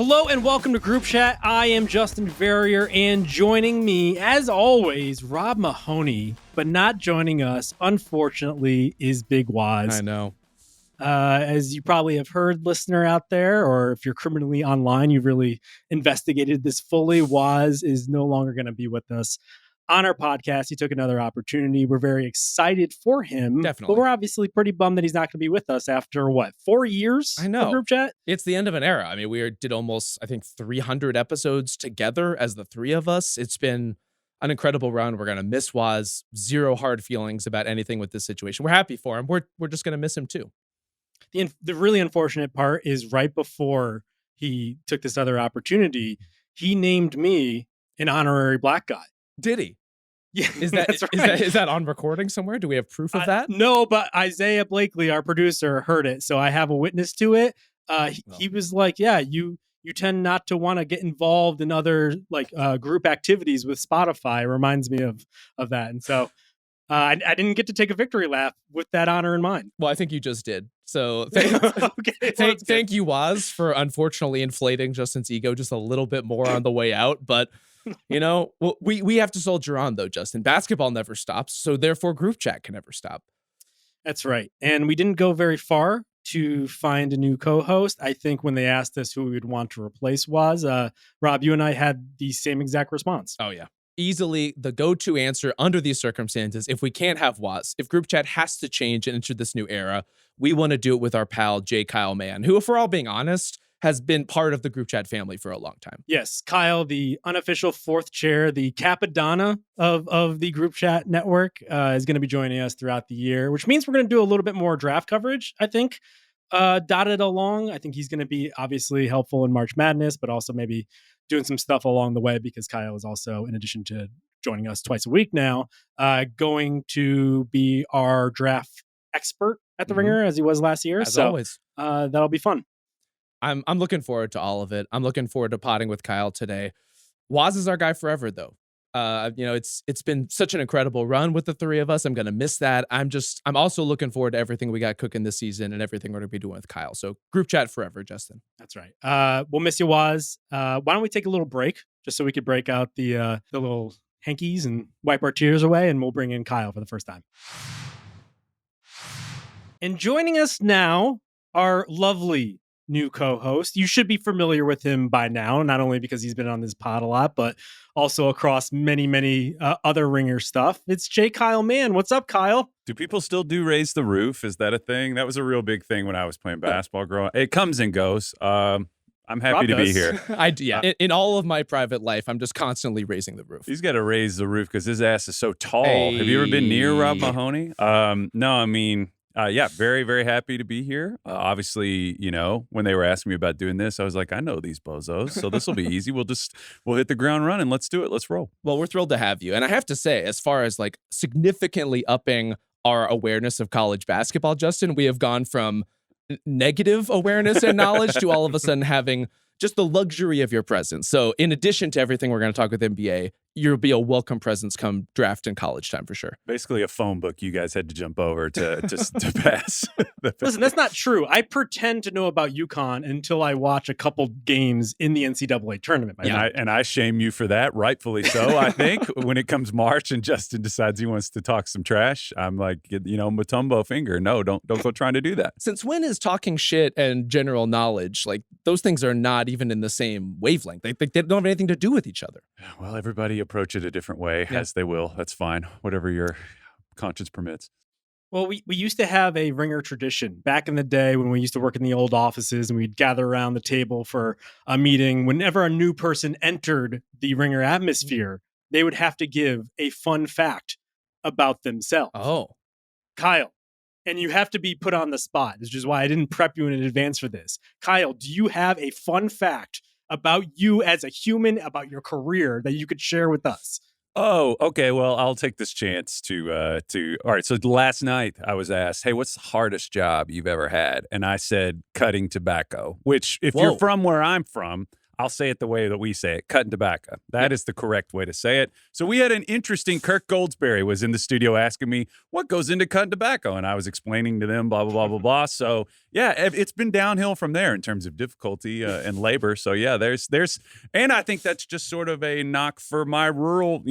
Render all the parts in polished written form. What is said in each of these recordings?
Hello and welcome to Group Chat. I am Justin Verrier, and joining me, as always, Rob Mahoney, but not joining us, unfortunately, is Big Waz. I know. As you probably have heard, listener out there, or if you're criminally online, you've really investigated this fully. Waz is no longer going to be with us on our podcast. He took another opportunity. We're very excited for him. Definitely. But we're obviously pretty bummed that he's not going to be with us after, 4 years I know. of Group Chat? It's the end of an era. I mean, we did almost, 300 episodes together as the three of us. It's been an incredible run. We're going to miss Waz. Zero hard feelings about anything with this situation. We're happy for him. We're just going to miss him too. The really unfortunate part is right before he took this other opportunity, he named me an honorary black guy. Did he? Yeah, Is that on recording somewhere? Do we have proof of that? No, but Isaiah Blakely, our producer, heard it, so I have a witness to it. He was like, "Yeah, you tend not to want to get involved in other group activities with Spotify." It reminds me of that, and so I didn't get to take a victory lap with that honor in mind. Well, I think you just did. So thank you, Waz, for unfortunately inflating Justin's ego just a little bit more on the way out, but. We have to soldier on, though, Justin. Basketball never stops, so therefore Group Chat can never stop. That's right. And we didn't go very far to find a new co-host. I think when they asked us who we would want to replace Rob, you and I had the same exact response. Oh, yeah. Easily the go-to answer under these circumstances. If we can't have Waz, if Group Chat has to change and enter this new era, we want to do it with our pal, Kyle Mann, who, if we're all being honest, has been part of the Group Chat family for a long time. Yes, Kyle, the unofficial fourth chair, the Capadonna of the Group Chat network, is going to be joining us throughout the year, which means we're going to do a little bit more draft coverage, I think, dotted along. I think he's going to be obviously helpful in March Madness, but also maybe doing some stuff along the way because Kyle is also, in addition to joining us twice a week now, going to be our draft expert at the Ringer as he was last year. As always. That'll be fun. I'm looking forward to all of it. I'm looking forward to potting with Kyle today. Waz is our guy forever, though. It's been such an incredible run with the three of us. I'm going to miss that. I'm also looking forward to everything we got cooking this season and everything we're going to be doing with Kyle. So Group Chat forever, Justin. That's right. We'll miss you, Waz. Why don't we take a little break just so we could break out the little hankies and wipe our tears away, and we'll bring in Kyle for the first time. And joining us now, our lovely new co-host. You should be familiar with him by now, not only because he's been on this pod a lot, but also across many other Ringer stuff. It's Kyle Mann. What's up, Kyle? Do people still do raise the roof? Is that a thing? That was a real big thing when I was playing basketball growing up. It comes and goes. I'm happy to be here. In all of my private life, I'm just constantly raising the roof. He's got to raise the roof because his ass is so tall. Hey. Have you ever been near Rob Mahoney? No, I mean... very, very happy to be here. Obviously, when they were asking me about doing this, I was like, I know these bozos, so this will be easy. We'll hit the ground running. Let's do it. Let's roll. Well, we're thrilled to have you. And I have to say, as far as significantly upping our awareness of college basketball, Justin, we have gone from negative awareness and knowledge to all of a sudden having just the luxury of your presence. So in addition to everything we're going to talk with NBA, you'll be a welcome presence come draft and college time for sure. Basically a phone book you guys had to jump over to pass. Listen, that's not true. I pretend to know about UConn until I watch a couple games in the NCAA tournament. And I shame you for that, rightfully so, I think. When it comes March and Justin decides he wants to talk some trash, I'm like, Mutombo finger. No, don't go trying to do that. Since when is talking shit and general knowledge, those things are not even in the same wavelength. They don't have anything to do with each other. Well, everybody approach it a different way, as they will. That's fine. Whatever your conscience permits. Well, we used to have a Ringer tradition back in the day when we used to work in the old offices and we'd gather around the table for a meeting. Whenever a new person entered the Ringer atmosphere, they would have to give a fun fact about themselves. Oh. Kyle, and you have to be put on the spot, which is why I didn't prep you in advance for this. Kyle, do you have a fun fact about you as a human, about your career that you could share with us? Oh, okay. Well, I'll take this chance to. All right. So last night I was asked, "Hey, what's the hardest job you've ever had?" And I said, "Cutting tobacco." Which, if you're from where I'm from, I'll say it the way that we say it, cutting tobacco. That is the correct way to say it. So we had an interesting, Kirk Goldsberry was in the studio asking me, what goes into cutting tobacco? And I was explaining to them, blah, blah, blah, blah, blah. So yeah, it's been downhill from there in terms of difficulty and labor. So yeah, there's, and I think that's just sort of a knock for my rural,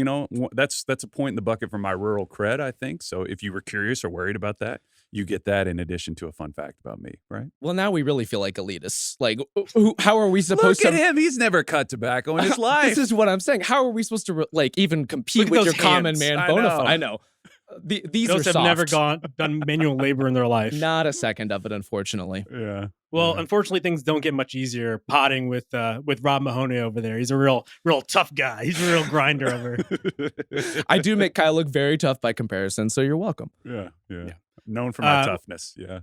that's a point in the bucket for my rural cred, I think. So if you were curious or worried about that, you get that in addition to a fun fact about me, right? Well, now we really feel like elitists. Like, how are we supposed Look to? at him. He's never cut tobacco in his life. This is what I'm saying. How are we supposed to even compete with your common man bona fide? I know. These those are have soft. never done manual labor in their life. Not a second of it, unfortunately. Yeah. Well, unfortunately, things don't get much easier potting with Rob Mahoney over there. He's a real tough guy. He's a real grinder over. I do make Kyle look very tough by comparison, so you're welcome. Yeah. Known for my toughness. Yeah.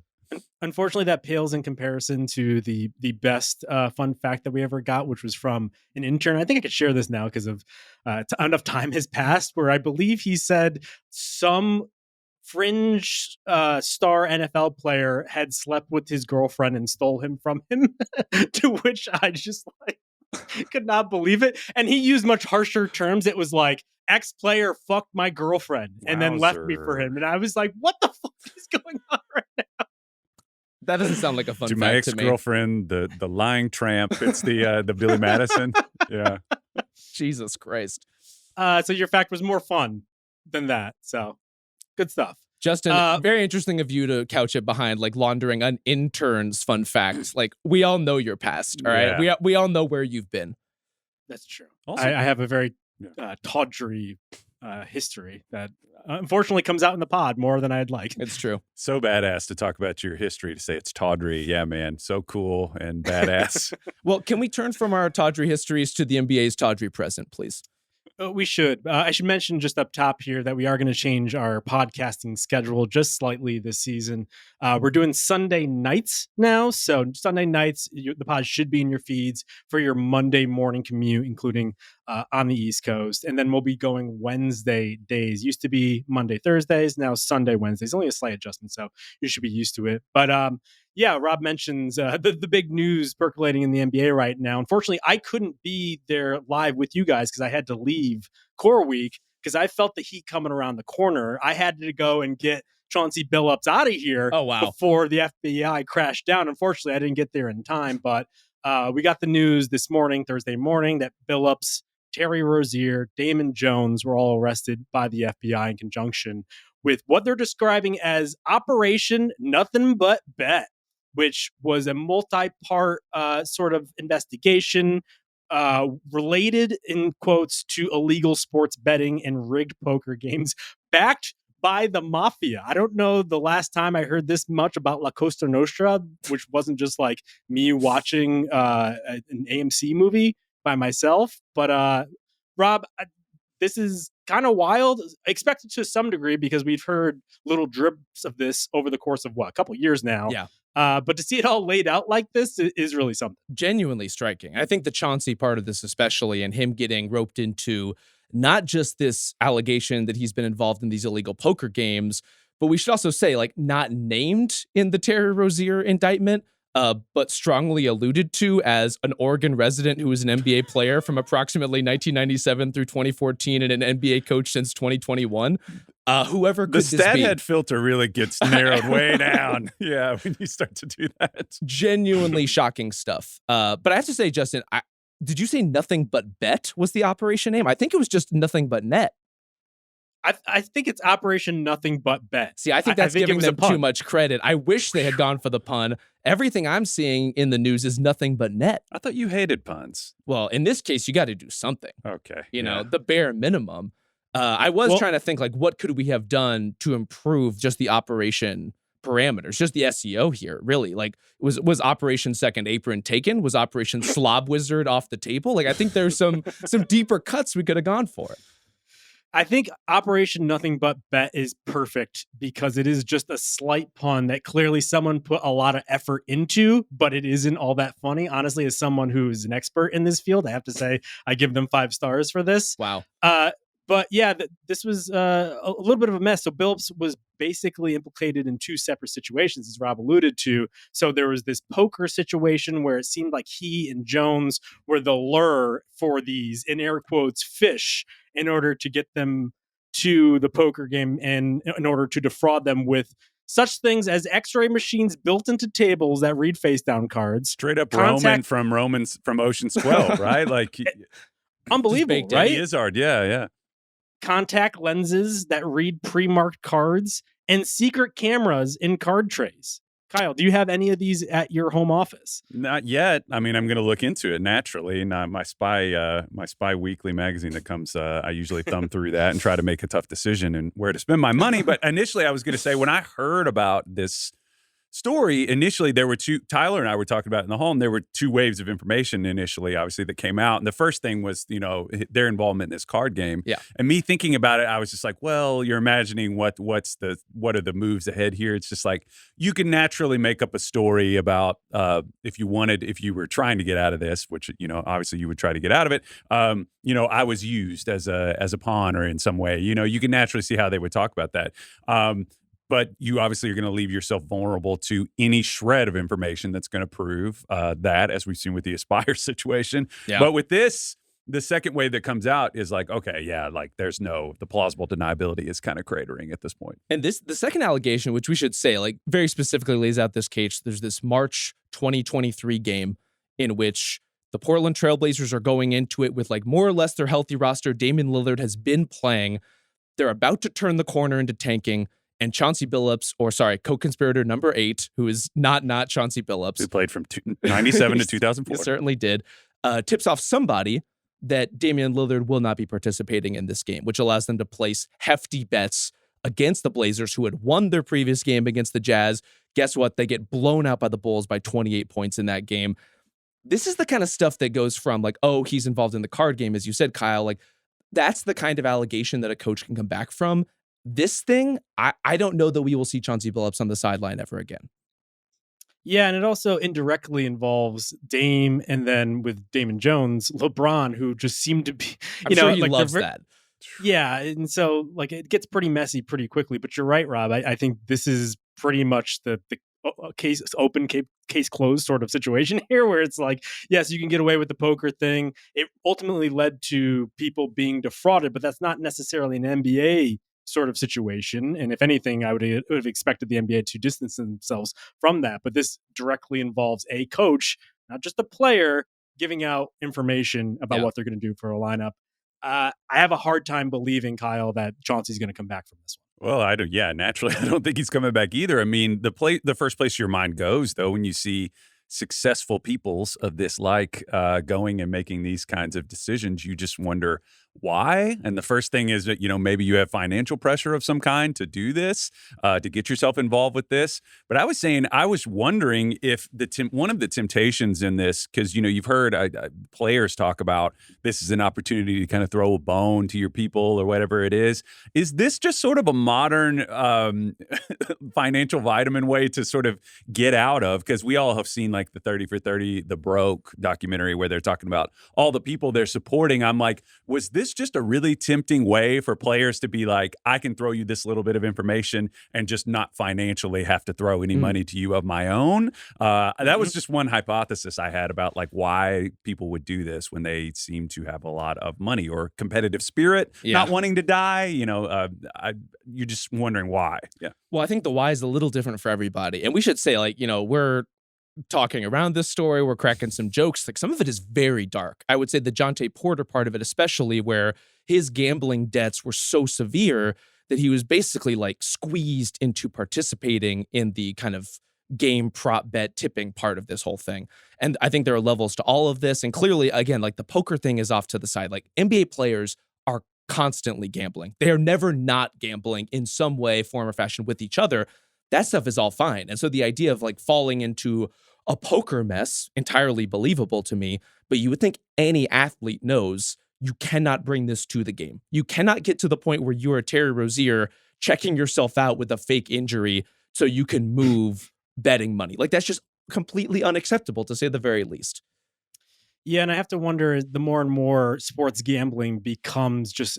Unfortunately, that pales in comparison to the best fun fact that we ever got, which was from an intern. I think I could share this now because of enough time has passed, where I believe he said some fringe star NFL player had slept with his girlfriend and stole him from him, to which I just could not believe it. And he used much harsher terms. It was like, ex-player fucked my girlfriend and then left me for him. And I was like, what the fuck is going on right now? That doesn't sound like a fun to fact my to me. ex-girlfriend, the lying tramp. It's the Billy Madison. Yeah. Jesus Christ. So your fact was more fun than that. So good stuff. Justin, very interesting of you to couch it behind like laundering an intern's fun fact. Like, we all know your past, all right? Yeah. We all know where you've been. That's true. Also, I have a very tawdry history that unfortunately comes out in the pod more than I'd like. It's true. So badass to talk about your history, to say it's tawdry. Yeah, man. So cool and badass. Well, can we turn from our tawdry histories to the NBA's tawdry present, please? We should. I should mention just up top here that we are going to change our podcasting schedule just slightly this season. We're doing Sunday nights now. So Sunday nights, the pod should be in your feeds for your Monday morning commute, including on the East Coast. And then we'll be going Wednesday days. Used to be Monday, Thursdays. Now Sunday, Wednesdays. Only a slight adjustment. So you should be used to it. But yeah, Rob mentions the big news percolating in the NBA right now. Unfortunately, I couldn't be there live with you guys because I had to leave Core Week because I felt the heat coming around the corner. I had to go and get Chauncey Billups out of here before the FBI crashed down. Unfortunately, I didn't get there in time, but we got the news this morning, Thursday morning, that Billups, Terry Rozier, Damon Jones were all arrested by the FBI in conjunction with what they're describing as Operation Nothing But Bet, which was a multi-part sort of investigation related, in quotes, to illegal sports betting and rigged poker games backed by the mafia. I don't know the last time I heard this much about La Costa Nostra, which wasn't just like me watching an AMC movie by myself. But Rob, this is kind of wild. Expected to some degree because we've heard little drips of this over the course of a couple years now. Yeah. But to see it all laid out like this is really something. Genuinely striking. I think the Chauncey part of this especially, and him getting roped into not just this allegation that he's been involved in these illegal poker games, but we should also say, like, not named in the Terry Rozier indictment, but strongly alluded to as an Oregon resident who was an NBA player from approximately 1997 through 2014 and an NBA coach since 2021. Whoever could this be? The stat head filter really gets narrowed way down. Yeah, when you start to do that. Genuinely shocking stuff. But I have to say, Justin, did you say Nothing But Bet was the operation name? I think it was just Nothing But Net. I think it's Operation Nothing But Bet. See, I think that's giving them too much credit. I wish they had gone for the pun. Everything I'm seeing in the news is Nothing But Net. I thought you hated puns. Well, in this case, you got to do something. Okay. You know, the bare minimum. I was trying to think, like, what could we have done to improve just the operation parameters, just the SEO here, really? Like, was Operation Second Apron taken? Was Operation Slob Wizard off the table? Like, I think there's some deeper cuts we could have gone for. I think Operation Nothing But Bet is perfect because it is just a slight pun that clearly someone put a lot of effort into, but it isn't all that funny. Honestly, as someone who is an expert in this field, I have to say I give them 5 stars for this. Wow. But yeah, this was a little bit of a mess. So Billups was basically implicated in two separate situations, as Rob alluded to. So there was this poker situation where it seemed like he and Jones were the lure for these, in air quotes, fish in order to get them to the poker game and in order to defraud them with such things as x-ray machines built into tables that read face down cards. Straight up Roman from Ocean's 12, right? Like unbelievable, right? Izzard, yeah. Contact lenses that read pre-marked cards and secret cameras in card trays. Kyle, do you have any of these at your home office? Not yet. I mean, I'm going to look into it naturally. Not my spy weekly magazine that comes. I usually thumb through that and try to make a tough decision and where to spend my money. But initially, I was going to say when I heard about this story, initially there were two. Tyler and I were talking about it in the home. There were two waves of information initially, obviously, that came out. And the first thing was, their involvement in this card game. Yeah. And me thinking about it, I was just like, well, you're imagining what are the moves ahead here? It's just like you can naturally make up a story about if you were trying to get out of this, which obviously you would try to get out of it. I was used as a pawn or in some way. You can naturally see how they would talk about that. But you obviously are going to leave yourself vulnerable to any shred of information that's going to prove that, as we've seen with the Aspire situation. Yeah. But with this, the second wave that comes out is like, okay, yeah, like the plausible deniability is kind of cratering at this point. And the second allegation, which we should say, like very specifically lays out this case. There's this March 2023 game in which the Portland Trailblazers are going into it with like more or less their healthy roster. Damian Lillard has been playing. They're about to turn the corner into tanking. And Chauncey Billups, co-conspirator number 8, who is not Chauncey Billups. Who played from 97 to 2004. He certainly did. Tips off somebody that Damian Lillard will not be participating in this game, which allows them to place hefty bets against the Blazers, who had won their previous game against the Jazz. Guess what? They get blown out by the Bulls by 28 points in that game. This is the kind of stuff that goes from like, oh, he's involved in the card game, as you said, Kyle. Like, that's the kind of allegation that a coach can come back from. This thing, I don't know that we will see Chauncey Billups on the sideline ever again. Yeah, and it also indirectly involves Dame, and then with Damon Jones, LeBron, who just seemed to be, I'm sure he loves that. Yeah, and so like it gets pretty messy pretty quickly. But you're right, Rob. I think this is pretty much the case closed sort of situation here, where it's like, yes, you can get away with the poker thing. It ultimately led to people being defrauded, but that's not necessarily an NBA sort of situation. And if anything, I would have expected the NBA to distance themselves from that. But this directly involves a coach, not just a player, giving out information about what they're going to do for a lineup. I have a hard time believing, Kyle, that Chauncey's going to come back from this one. Well, naturally, I don't think he's coming back either. I mean, the first place your mind goes, though, when you see successful peoples of this going and making these kinds of decisions, you just wonder why. And the first thing is that, maybe you have financial pressure of some kind to do this, to get yourself involved with this. But I was wondering if one of the temptations in this, because, you've heard players talk about this is an opportunity to kind of throw a bone to your people or whatever it is. Is this just sort of a modern financial vitamin way to sort of get out of? Because we all have seen like the 30 for 30, the Broke documentary where they're talking about all the people they're supporting. I'm like, was this just a really tempting way for players to be like, I can throw you this little bit of information and just not financially have to throw any money to you of my own? That was just one hypothesis I had about like why people would do this when they seem to have a lot of money or competitive spirit, not wanting to die. You're just wondering why. Yeah. Well, I think the why is a little different for everybody. And we should say, like, we're talking around this story, we're cracking some jokes. Like, some of it is very dark. I would say the Jonte Porter part of it, especially, where his gambling debts were so severe that he was basically like squeezed into participating in the kind of game prop bet tipping part of this whole thing. And I think there are levels to all of this. And clearly, again, like the poker thing is off to the side. Like, NBA players are constantly gambling. They are never not gambling in some way, form, or fashion with each other. That stuff is all fine. And so the idea of like falling into a poker mess, entirely believable to me, but you would think any athlete knows you cannot bring this to the game. You cannot get to the point where you're a Terry Rozier checking yourself out with a fake injury so you can move betting money. Like, that's just completely unacceptable, to say the very least. Yeah, and I have to wonder the more and more sports gambling becomes just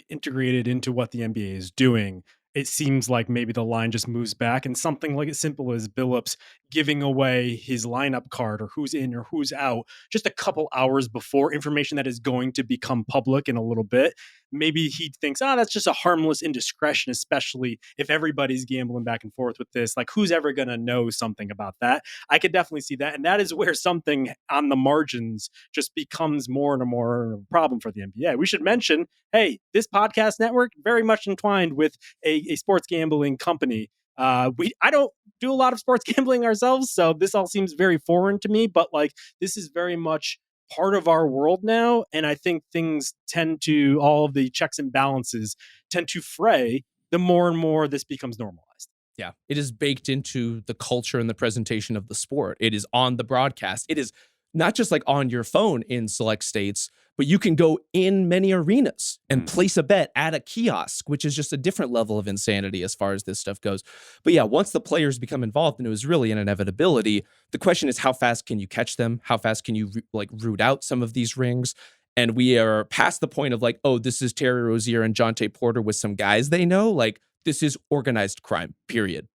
integrated into what the NBA is doing. It seems like maybe the line just moves back, and something like as simple as Billups giving away his lineup card or who's in or who's out just a couple hours before information that is going to become public in a little bit. Maybe he thinks, that's just a harmless indiscretion, especially if everybody's gambling back and forth with this. Like, who's ever going to know something about that? I could definitely see that. And that is where something on the margins just becomes more and more of a problem for the NBA. We should mention, hey, this podcast network very much entwined with a sports gambling company. I don't do a lot of sports gambling ourselves, so this all seems very foreign to me, but like this is very much part of our world now. And I think things all of the checks and balances tend to fray the more and more this becomes normalized. Yeah, it is baked into the culture and the presentation of the sport. It is on the broadcast. It is not just like on your phone in select states, but you can go in many arenas and place a bet at a kiosk, which is just a different level of insanity as far as this stuff goes. But yeah, once the players become involved, and it was really an inevitability, the question is how fast can you catch them? How fast can you root out some of these rings? And we are past the point of like, oh, this is Terry Rozier and Jonte Porter with some guys they know. Like, this is organized crime, period.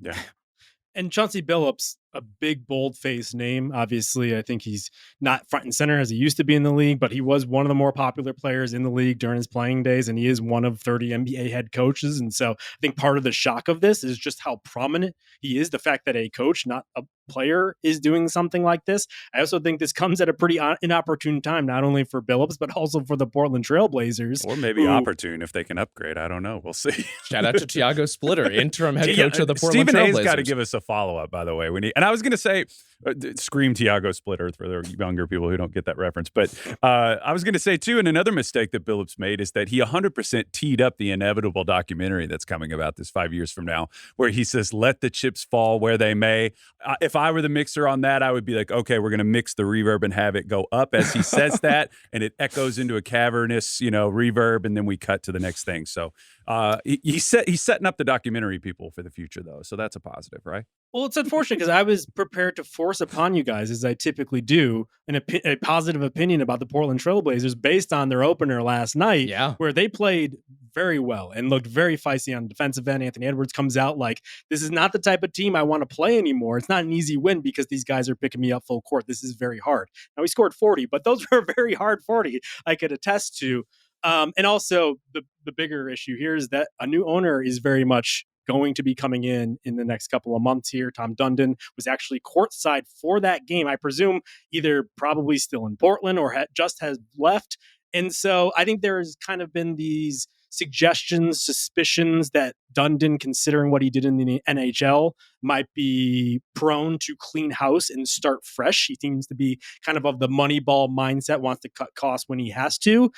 Yeah. And Chauncey Billups, a big, bold-faced name. Obviously, I think he's not front and center as he used to be in the league, but he was one of the more popular players in the league during his playing days, and he is one of 30 NBA head coaches. And so I think part of the shock of this is just how prominent he is. The fact that a coach, not a player, is doing something like this. I also think this comes at a pretty inopportune time, not only for Billups, but also for the Portland Trailblazers. Or maybe opportune if they can upgrade. I don't know. We'll see. Shout out to Tiago Splitter, interim head coach of the Portland Stephen Trailblazers. A's got to give us a follow-up, by the way. And I was going to say, scream Tiago Splitter for the younger people who don't get that reference. But I was going to say, too, and another mistake that Billups made is that he 100% teed up the inevitable documentary that's coming about this 5 years from now, where he says, let the chips fall where they may. If I were the mixer on that, I would be like, okay, we're going to mix the reverb and have it go up as he says that, and it echoes into a cavernous, reverb, and then we cut to the next thing. So he's setting up the documentary people for the future, though. So that's a positive, right? Well, it's unfortunate because I was prepared to force upon you guys, as I typically do, a positive opinion about the Portland Trailblazers based on their opener last night, where they played very well and looked very feisty on the defensive end. Anthony Edwards comes out like, this is not the type of team I want to play anymore. It's not an easy win because these guys are picking me up full court. This is very hard. Now, he scored 40, but those were a very hard 40, I could attest to. And also, the bigger issue here is that a new owner is very much going to be coming in the next couple of months here. Tom Dundon was actually courtside for that game. I presume either probably still in Portland or just has left. And so I think there's kind of been these suggestions, suspicions that Dundon, considering what he did in the NHL, might be prone to clean house and start fresh. He seems to be kind of the Moneyball mindset, wants to cut costs when he has to.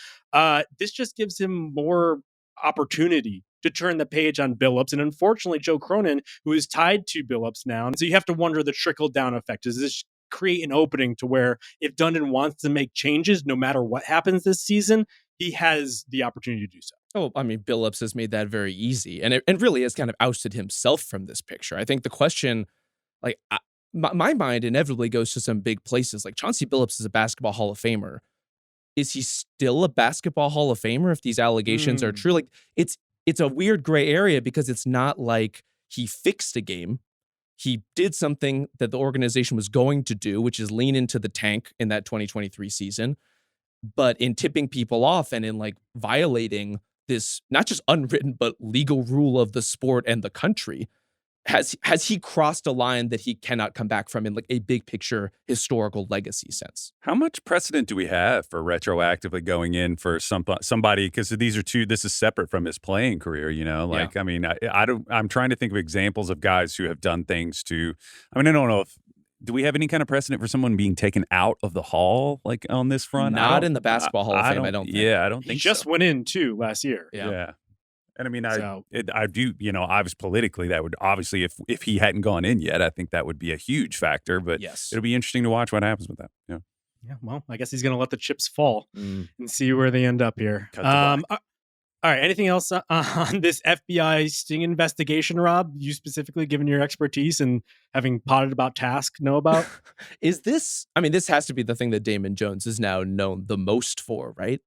This just gives him more opportunity to turn the page on Billups. And unfortunately, Joe Cronin, who is tied to Billups now. And so you have to wonder the trickle-down effect. Does this create an opening to where if Dundon wants to make changes, no matter what happens this season, he has the opportunity to do so? Oh, I mean, Billups has made that very easy and really has kind of ousted himself from this picture. I think the question, my mind inevitably goes to some big places. Like, Chauncey Billups is a basketball Hall of Famer. Is he still a basketball Hall of Famer if these allegations are true? Like, it's a weird gray area because it's not like he fixed a game. He did something that the organization was going to do, which is lean into the tank in that 2023 season. But in tipping people off and in violating this not just unwritten but legal rule of the sport and the country, has he crossed a line that he cannot come back from in a big picture historical legacy sense? How much precedent do we have for retroactively going in for somebody? Because this is separate from his playing career, I mean, I'm trying to think of examples of guys who have done things I don't know if, do we have any kind of precedent for someone being taken out of the hall on this front? Not in the basketball Hall of Fame, I don't think. Yeah, I don't think he just went in too last year. Yeah. And I mean, I do, obviously politically, that would obviously, if he hadn't gone in yet, I think that would be a huge factor. But yes, it'll be interesting to watch what happens with that. Yeah. Yeah. Well, I guess he's going to let the chips fall and see where they end up here. All right. Anything else on this FBI sting investigation, Rob? You specifically, given your expertise and having potted about Task, know about? Is this? I mean, this has to be the thing that Damon Jones is now known the most for, right?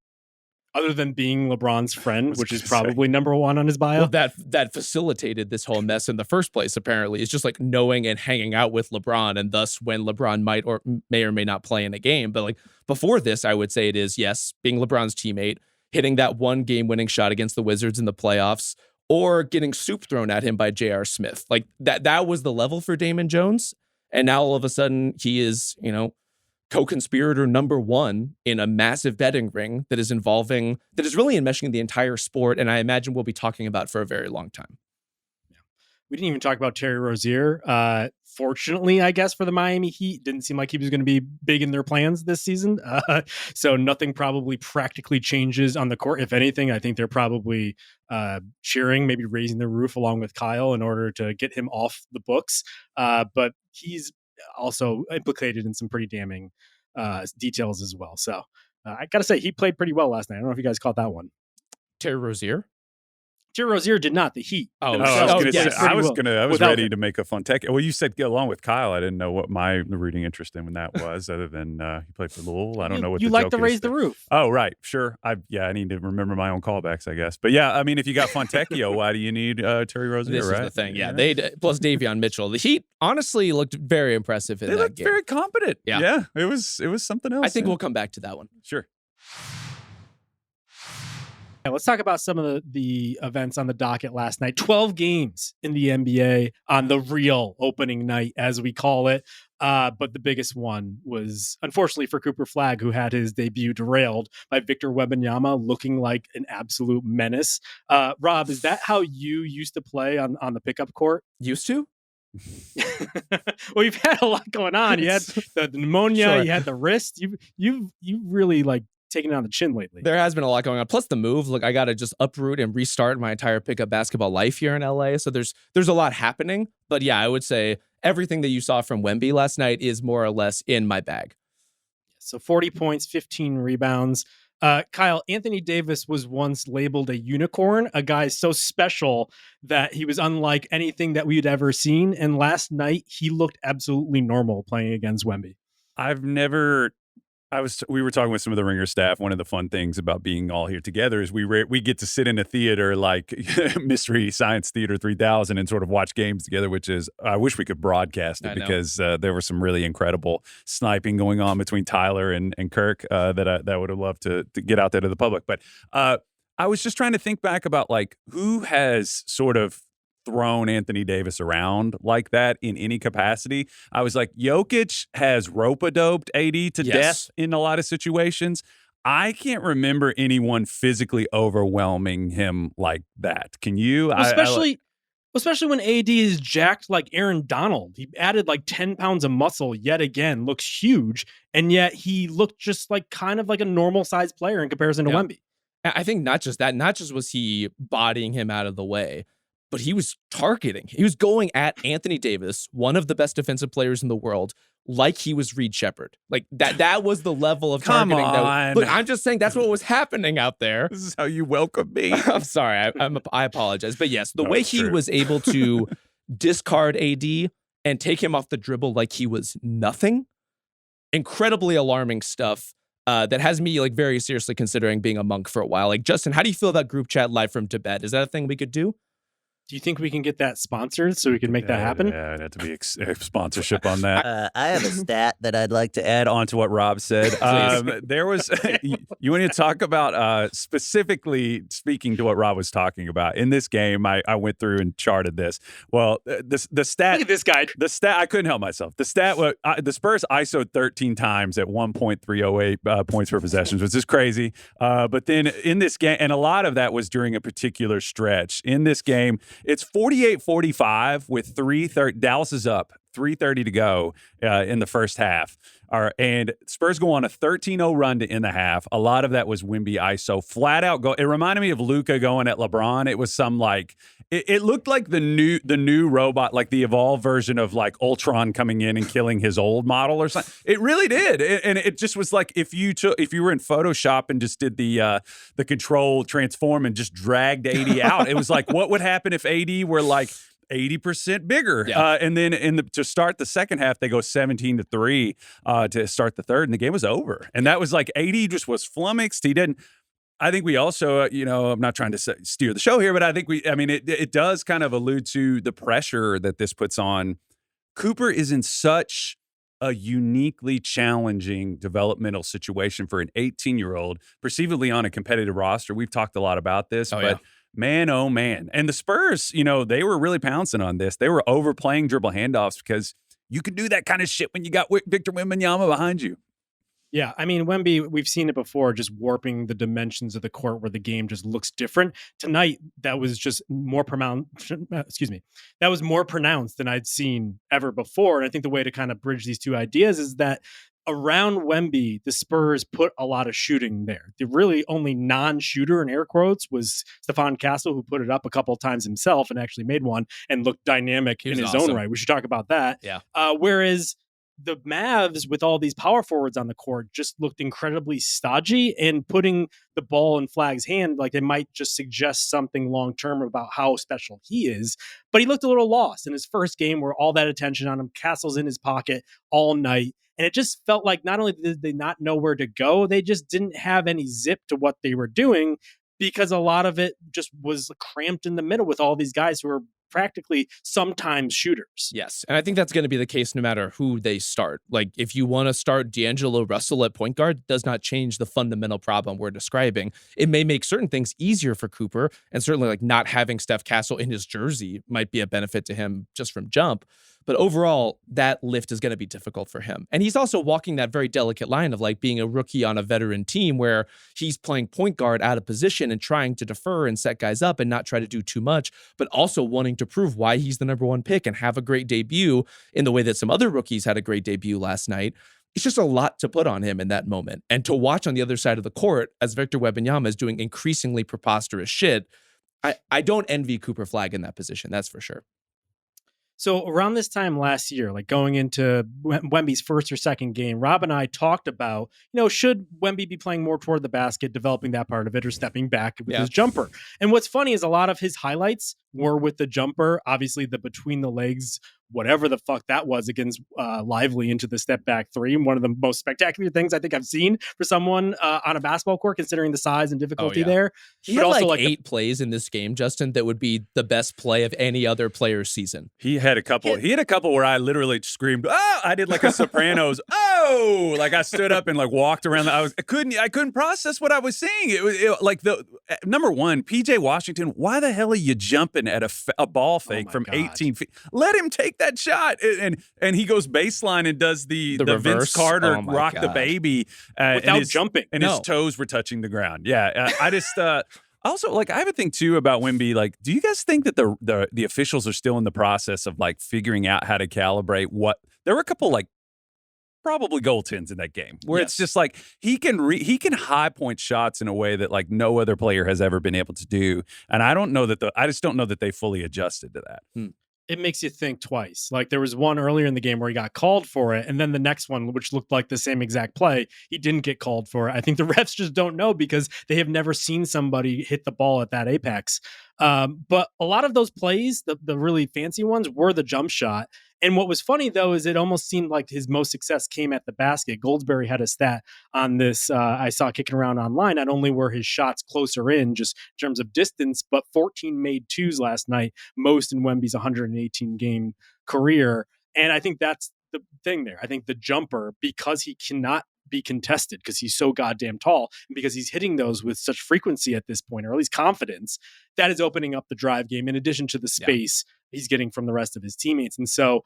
Other than being LeBron's friend, which is probably number one on his bio. Well, that facilitated this whole mess in the first place, apparently. It's just like knowing and hanging out with LeBron, and thus when LeBron may or may not play in a game. But like before this, I would say it is, yes, being LeBron's teammate, hitting that one game-winning shot against the Wizards in the playoffs, or getting soup thrown at him by J.R. Smith. Like that was the level for Damon Jones. And now all of a sudden he is, co-conspirator number one in a massive betting ring that is really enmeshing the entire sport, and I imagine we'll be talking about for a very long time. Yeah. We didn't even talk about Terry Rozier. Fortunately, I guess, for the Miami Heat, didn't seem like he was going to be big in their plans this season. So nothing probably practically changes on the court. If anything, I think they're probably cheering, maybe raising the roof along with Kyle in order to get him off the books. But he's also implicated in some pretty damning details as well. So I got to say, he played pretty well last night. I don't know if you guys caught that one. Terry Rozier? Terry Rozier did not. The Heat. I was ready to make a fun tech. Well, you said get along with Kyle. I didn't know what my reading interest in that was, other than he played for Louisville. I don't know what you the like joke to is raise the roof. Oh, right, sure. I need to remember my own callbacks, I guess. But yeah, I mean, if you got Fontecchio, why do you need Terry Rozier? This right? is the thing. Yeah, they plus Davion Mitchell. The Heat honestly looked very impressive in that game. They looked very competent. Yeah, it was something else. I think we'll come back to that one. Sure. Let's talk about some of the events on the docket last night. 12 games in the NBA on the real opening night, as we call it. But the biggest one was, unfortunately for Cooper Flagg, who had his debut derailed by Victor Wembanyama looking like an absolute menace. Rob, is that how you used to play on the pickup court? Used to? Well, you've had a lot going on. You had the pneumonia, Sure. You had the wrist. You really taking it on the chin lately. There has been a lot going on. Plus the move. Look, I got to just uproot and restart my entire pickup basketball life here in LA. So there's a lot happening. But yeah, I would say everything that you saw from Wemby last night is more or less in my bag. So 40 points, 15 rebounds. Kyle, Anthony Davis was once labeled a unicorn, a guy so special that he was unlike anything that we'd ever seen. And last night, he looked absolutely normal playing against Wemby. We were talking with some of the Ringer staff. One of the fun things about being all here together is we get to sit in a theater like Mystery Science Theater 3000 and sort of watch games together, which is, I wish we could broadcast it because there was some really incredible sniping going on between Tyler and Kirk that I would have loved to get out there to the public. But I was just trying to think back about who has sort of thrown Anthony Davis around like that in any capacity. I was like, Jokic has rope-a-doped AD to death in a lot of situations. I can't remember anyone physically overwhelming him like that. Can you? Especially when AD is jacked like Aaron Donald. He added 10 pounds of muscle yet again, looks huge, and yet he looked just kind of like a normal-sized player in comparison to Wemby. I think not just that, not just was he bodying him out of the way, but he was targeting. He was going at Anthony Davis, one of the best defensive players in the world, like he was Reed Shepherd. That was the level of targeting. Look, I'm just saying that's what was happening out there. This is how you welcome me. I'm sorry. I apologize. But yes, the way he was able to discard AD and take him off the dribble like he was nothing, incredibly alarming stuff. That has me very seriously considering being a monk for a while. Justin, how do you feel about group chat live from Tibet? Is that a thing we could do? Do you think we can get that sponsored so we can make that happen? Yeah, it'd have to be a sponsorship on that. I have a stat that I'd like to Add on to what Rob said. There was, you want to talk about specifically speaking to what Rob was talking about. In this game, I went through and charted this. Well, the stat. Look at this guy. The stat, I couldn't help myself. The stat, the Spurs ISO'd 13 times at 1.308 points per possession, which is crazy. But then in this game, and a lot of that was during a particular stretch. In this game, it's 48-45 with Dallas is up 3:30 to go in the first half. And Spurs go on a 13-0 run to end the half. A lot of that was Wemby ISO. Flat out go. It reminded me of Luka going at LeBron. It was some like it looked like the new robot, like the evolved version of like Ultron coming in and killing his old model or something. It really did. And it just was like if you were in Photoshop and just did the control transform and just dragged AD out. It was like, what would happen if AD were like 80% bigger? Yeah. And then to start the second half, they go 17-3 to start the third, and the game was over. And that was like AD just was flummoxed. He didn't. I think we also, I'm not trying to steer the show here, but I think it does kind of allude to the pressure that this puts on. Cooper is in such a uniquely challenging developmental situation for an 18-year-old, perceivably on a competitive roster. We've talked a lot about this, but man, oh man. And the Spurs, they were really pouncing on this. They were overplaying dribble handoffs because you can do that kind of shit when you got Victor Wembanyama behind you. Yeah, I mean, Wemby, we've seen it before, just warping the dimensions of the court where the game just looks different. Tonight, that was just more pronounced. That was more pronounced than I'd seen ever before. And I think the way to kind of bridge these two ideas is that around Wemby, the Spurs put a lot of shooting there. The really only non-shooter in air quotes was Stephon Castle, who put it up a couple of times himself and actually made one and looked dynamic in his own right. We should talk about that. Yeah. Whereas the Mavs, with all these power forwards on the court, just looked incredibly stodgy, and putting the ball in Flag's hand, like, they might just suggest something long-term about how special he is. But he looked a little lost in his first game where all that attention on him, Castle's in his pocket all night. And it just felt like not only did they not know where to go, they just didn't have any zip to what they were doing, because a lot of it just was cramped in the middle with all these guys who are practically sometimes shooters. Yes. And I think that's going to be the case no matter who they start. Like, if you want to start D'Angelo Russell at point guard, does not change the fundamental problem we're describing. It may make certain things easier for Cooper, and certainly like not having Steph Castle in his jersey might be a benefit to him just from jump. But overall, that lift is going to be difficult for him. And he's also walking that very delicate line of like being a rookie on a veteran team where he's playing point guard out of position and trying to defer and set guys up and not try to do too much, but also wanting to prove why he's the number one pick and have a great debut in the way that some other rookies had a great debut last night. It's just a lot to put on him in that moment. And to watch on the other side of the court as Victor Wembanyama is doing increasingly preposterous shit, I don't envy Cooper Flag in that position, that's for sure. So around this time last year, like going into Wemby's first or second game, Rob and I talked about, should Wemby be playing more toward the basket, developing that part of it, or stepping back with his jumper? And what's funny is a lot of his highlights were with the jumper, obviously the between the legs, whatever the fuck that was against Lively into the step back three. One of the most spectacular things I think I've seen for someone on a basketball court, considering the size and difficulty there. He had also like 8 plays in this game, Justin, that would be the best play of any other player's season. He had a couple where I literally screamed, "Oh!" I did like a Sopranos, "Oh!" Like I stood up and like walked around. I couldn't process what I was seeing. It was like the number one, PJ Washington. Why the hell are you jumping at a ball fake from 18 feet? Let him take that shot. And he goes baseline and does the Vince Carter rock the baby without jumping, and his toes were touching the ground. Yeah, I just. Also, like, I have a thing too about Wemby. Like, do you guys think that the officials are still in the process of like figuring out how to calibrate what? There were a couple like probably goaltends in that game where it's just like he can high point shots in a way that like no other player has ever been able to do, and I just don't know that they fully adjusted to that. It makes you think twice. Like, there was one earlier in the game where he got called for it, and then the next one, which looked like the same exact play, he didn't get called for it. I think the refs just don't know because they have never seen somebody hit the ball at that apex. But a lot of those plays, the really fancy ones, were the jump shot. And what was funny, though, is it almost seemed like his most success came at the basket. Goldsberry had a stat on this I saw kicking around online. Not only were his shots closer in, just in terms of distance, but 14 made twos last night, most in Wemby's 118-game career. And I think that's the thing there. I think the jumper, because he cannot be contested because he's so goddamn tall and because he's hitting those with such frequency at this point, or at least confidence, that is opening up the drive game in addition to the space he's getting from the rest of his teammates. And so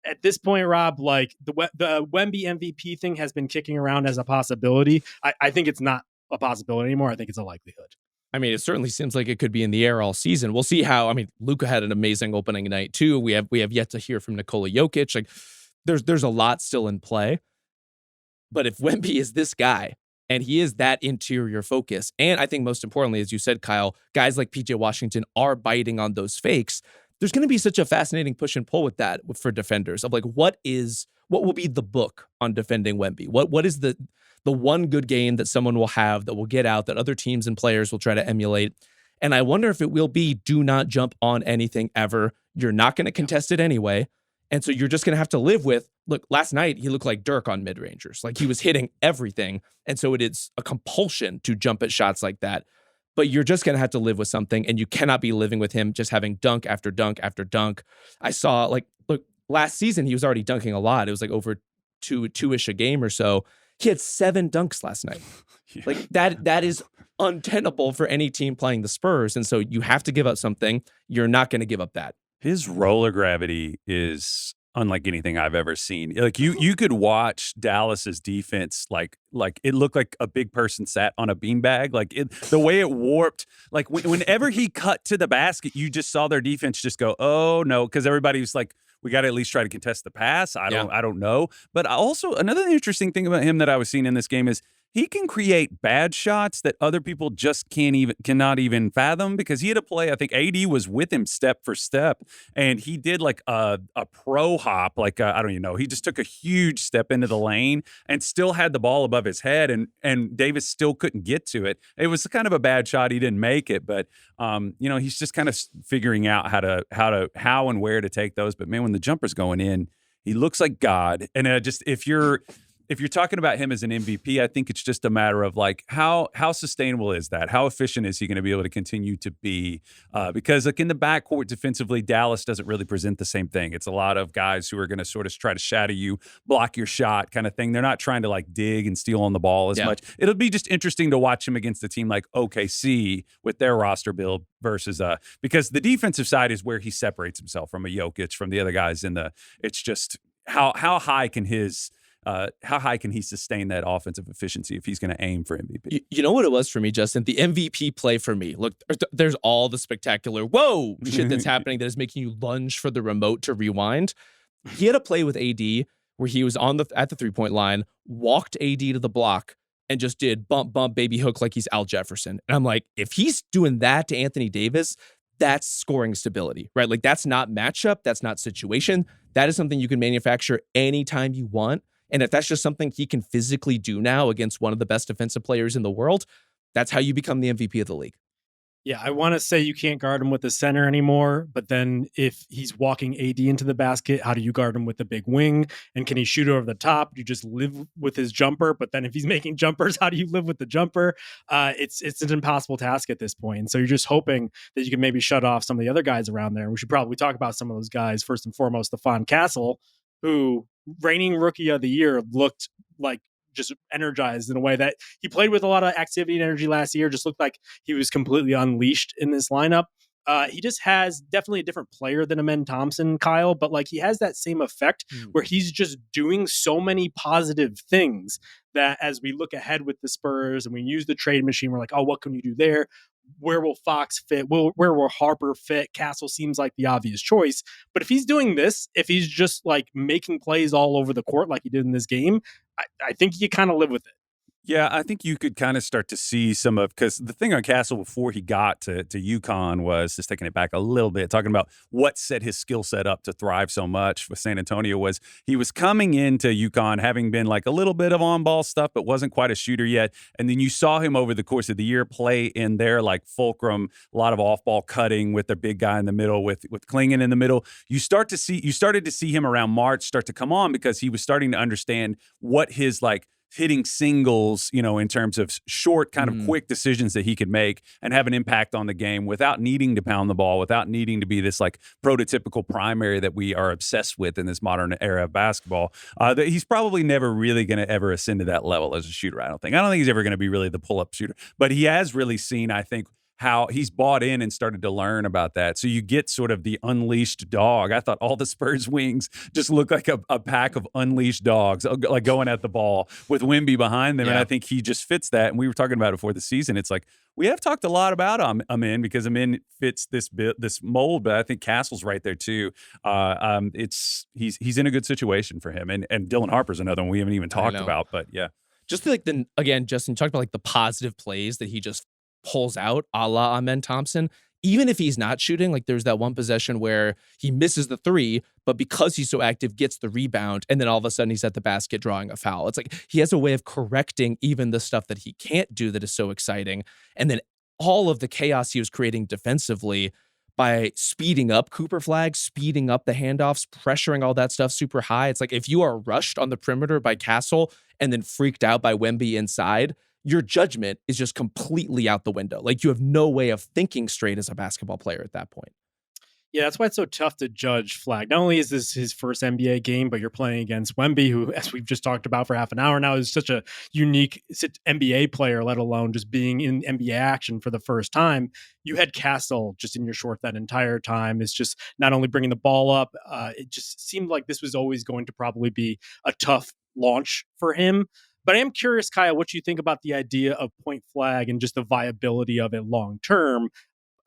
at this point, Rob, like the Wemby MVP thing has been kicking around as a possibility. I think it's not a possibility anymore. I think it's a likelihood. I mean, it certainly seems like it could be in the air all season. We'll see how. I mean, Luka had an amazing opening night too. We have yet to hear from Nikola Jokic. Like, there's a lot still in play. But if Wemby is this guy and he is that interior focus, and I think most importantly, as you said, Kyle, guys like PJ Washington are biting on those fakes. There's going to be such a fascinating push and pull with that for defenders of like, what will be the book on defending Wemby? What is the one good game that someone will have that will get out that other teams and players will try to emulate? And I wonder if it will be do not jump on anything ever. You're not going to contest it anyway. And so you're just going to have to live with, look, last night he looked like Dirk on mid-rangers. Like he was hitting everything. And so it is a compulsion to jump at shots like that. But you're just going to have to live with something, and you cannot be living with him just having dunk after dunk after dunk. I saw, like, look, last season he was already dunking a lot. It was like over two-ish a game or so. He had 7 dunks last night. Yeah. Like that is untenable for any team playing the Spurs. And so you have to give up something. You're not going to give up that. His roller gravity is unlike anything I've ever seen. Like you could watch Dallas's defense like it looked like a big person sat on a beanbag. Like the way it warped. Like whenever he cut to the basket, you just saw their defense just go, oh no, because everybody was like, we got to at least try to contest the pass. I don't know. But also another interesting thing about him that I was seeing in this game is he can create bad shots that other people just cannot even fathom, because he had a play, I think AD was with him step for step, and he did like a pro hop, like I don't even know. He just took a huge step into the lane and still had the ball above his head, and Davis still couldn't get to it. It was kind of a bad shot. He didn't make it, but he's just kind of figuring out how and where to take those. But man, when the jumper's going in, he looks like God. And if you're talking about him as an MVP, I think it's just a matter of like how sustainable is that? How efficient is he going to be able to continue to be? Because like in the backcourt defensively, Dallas doesn't really present the same thing. It's a lot of guys who are going to sort of try to shadow you, block your shot kind of thing. They're not trying to like dig and steal on the ball as much. It'll be just interesting to watch him against a team like OKC with their roster build versus because the defensive side is where he separates himself from a Jokic, from the other guys it's just how high can he sustain that offensive efficiency if he's going to aim for MVP? You know what it was for me, Justin? The MVP play for me. Look, there's all the spectacular, whoa, shit that's happening that is making you lunge for the remote to rewind. He had a play with AD where he was at the three-point line, walked AD to the block, and just did bump, baby hook like he's Al Jefferson. And I'm like, if he's doing that to Anthony Davis, that's scoring stability, right? Like that's not matchup. That's not situation. That is something you can manufacture anytime you want. And if that's just something he can physically do now against one of the best defensive players in the world, that's how you become the MVP of the league. Yeah, I want to say you can't guard him with the center anymore, but then if he's walking AD into the basket, how do you guard him with the big wing? And can he shoot over the top? Do you just live with his jumper? But then if he's making jumpers, how do you live with the jumper? It's an impossible task at this point. And so you're just hoping that you can maybe shut off some of the other guys around there. And we should probably talk about some of those guys. First and foremost, Stephon Castle, who reigning rookie of the year, looked like just energized in a way that he played with a lot of activity and energy last year. Just looked like he was completely unleashed in this lineup. He just has definitely a different player than Amen Thompson, Kyle, but like he has that same effect where he's just doing so many positive things that as we look ahead with the Spurs and we use the trade machine, we're like, oh, what can you do there? Where will Fox fit? Where will Harper fit? Castle seems like the obvious choice. But if he's doing this, if he's just like making plays all over the court like he did in this game, I think you kind of live with it. Yeah, I think you could kind of start to see some of, because the thing on Castle before he got to UConn was, just taking it back a little bit, talking about what set his skill set up to thrive so much with San Antonio, was he was coming into UConn having been like a little bit of on-ball stuff, but wasn't quite a shooter yet. And then you saw him over the course of the year play in there like fulcrum, a lot of off-ball cutting with the big guy in the middle, with Klingon in the middle. You started to see him around March start to come on, because he was starting to understand what his like hitting singles, in terms of short, kind of quick decisions that he could make and have an impact on the game without needing to pound the ball, without needing to be this like prototypical primary that we are obsessed with in this modern era of basketball. That he's probably never really going to ever ascend to that level as a shooter. I don't think he's ever going to be really the pull-up shooter, but he has really seen, I think, how he's bought in and started to learn about that. So you get sort of the unleashed dog. I thought all the Spurs wings just look like a pack of unleashed dogs, like going at the ball with Wemby behind them. Yeah. And I think he just fits that. And we were talking about it before the season. It's like, we have talked a lot about Amin because Amin fits this mold, but I think Castle's right there too. He's in a good situation for him. And Dylan Harper's another one we haven't even talked about, but yeah. Just like again, Justin, you talked about like the positive plays that he just pulls out a la Amen Thompson. Even if he's not shooting, like there's that one possession where he misses the three, but because he's so active, gets the rebound, and then all of a sudden he's at the basket drawing a foul. It's like he has a way of correcting even the stuff that he can't do that is so exciting. And then all of the chaos he was creating defensively by speeding up Cooper Flag, speeding up the handoffs, pressuring all that stuff super high. It's like if you are rushed on the perimeter by Castle and then freaked out by Wemby inside, your judgment is just completely out the window. Like you have no way of thinking straight as a basketball player at that point. Yeah, that's why it's so tough to judge Flag. Not only is this his first NBA game, but you're playing against Wemby, who, as we've just talked about for half an hour now, is such a unique NBA player, let alone just being in NBA action for the first time. You had Castle just in your short that entire time. It's just not only bringing the ball up, it just seemed like this was always going to probably be a tough launch for him. But I am curious, Kyle, what you think about the idea of Point Flag and just the viability of it long term.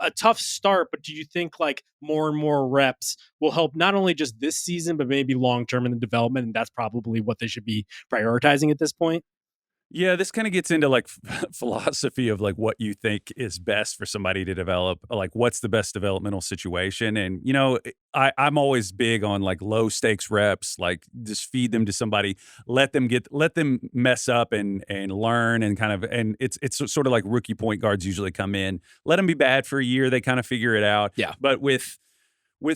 A tough start, but do you think like more and more reps will help not only just this season, but maybe long term in the development? And that's probably what they should be prioritizing at this point. Yeah, this kind of gets into like philosophy of like what you think is best for somebody to develop, like what's the best developmental situation. And, you know, I'm always big on like low stakes reps, like just feed them to somebody, let them mess up and learn and kind of, and it's sort of like rookie point guards usually come in, let them be bad for a year. They kind of figure it out. Yeah. But with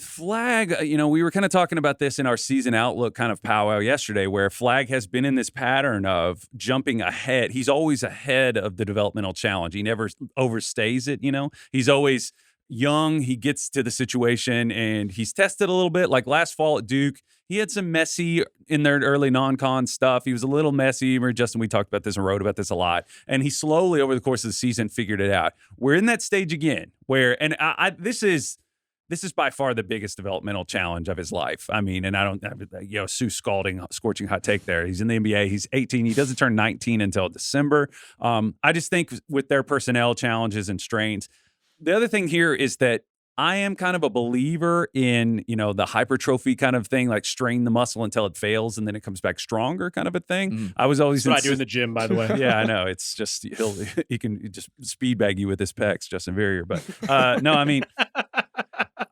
Flag, you know, we were kind of talking about this in our season outlook kind of powwow yesterday, where Flag has been in this pattern of jumping ahead. He's always ahead of the developmental challenge. He never overstays it, you know. He's always young. He gets to the situation and he's tested a little bit. Like last fall at Duke, he had some messy in their early non-con stuff. He was a little messy. Justin, we talked about this and wrote about this a lot. And he slowly, over the course of the season, figured it out. We're in that stage again where, and this is by far the biggest developmental challenge of his life. I mean, and I don't, you know, Sue scorching hot take there. He's in the NBA. He's 18. He doesn't turn 19 until December. I just think with their personnel challenges and strains, the other thing here is that I am kind of a believer in, you know, the hypertrophy kind of thing, like strain the muscle until it fails and then it comes back stronger kind of a thing. I was always That's what I do in the gym, by the way. Yeah, I know. It's just he can just speed bag you with his pecs, Justin Verrier. But no, I mean,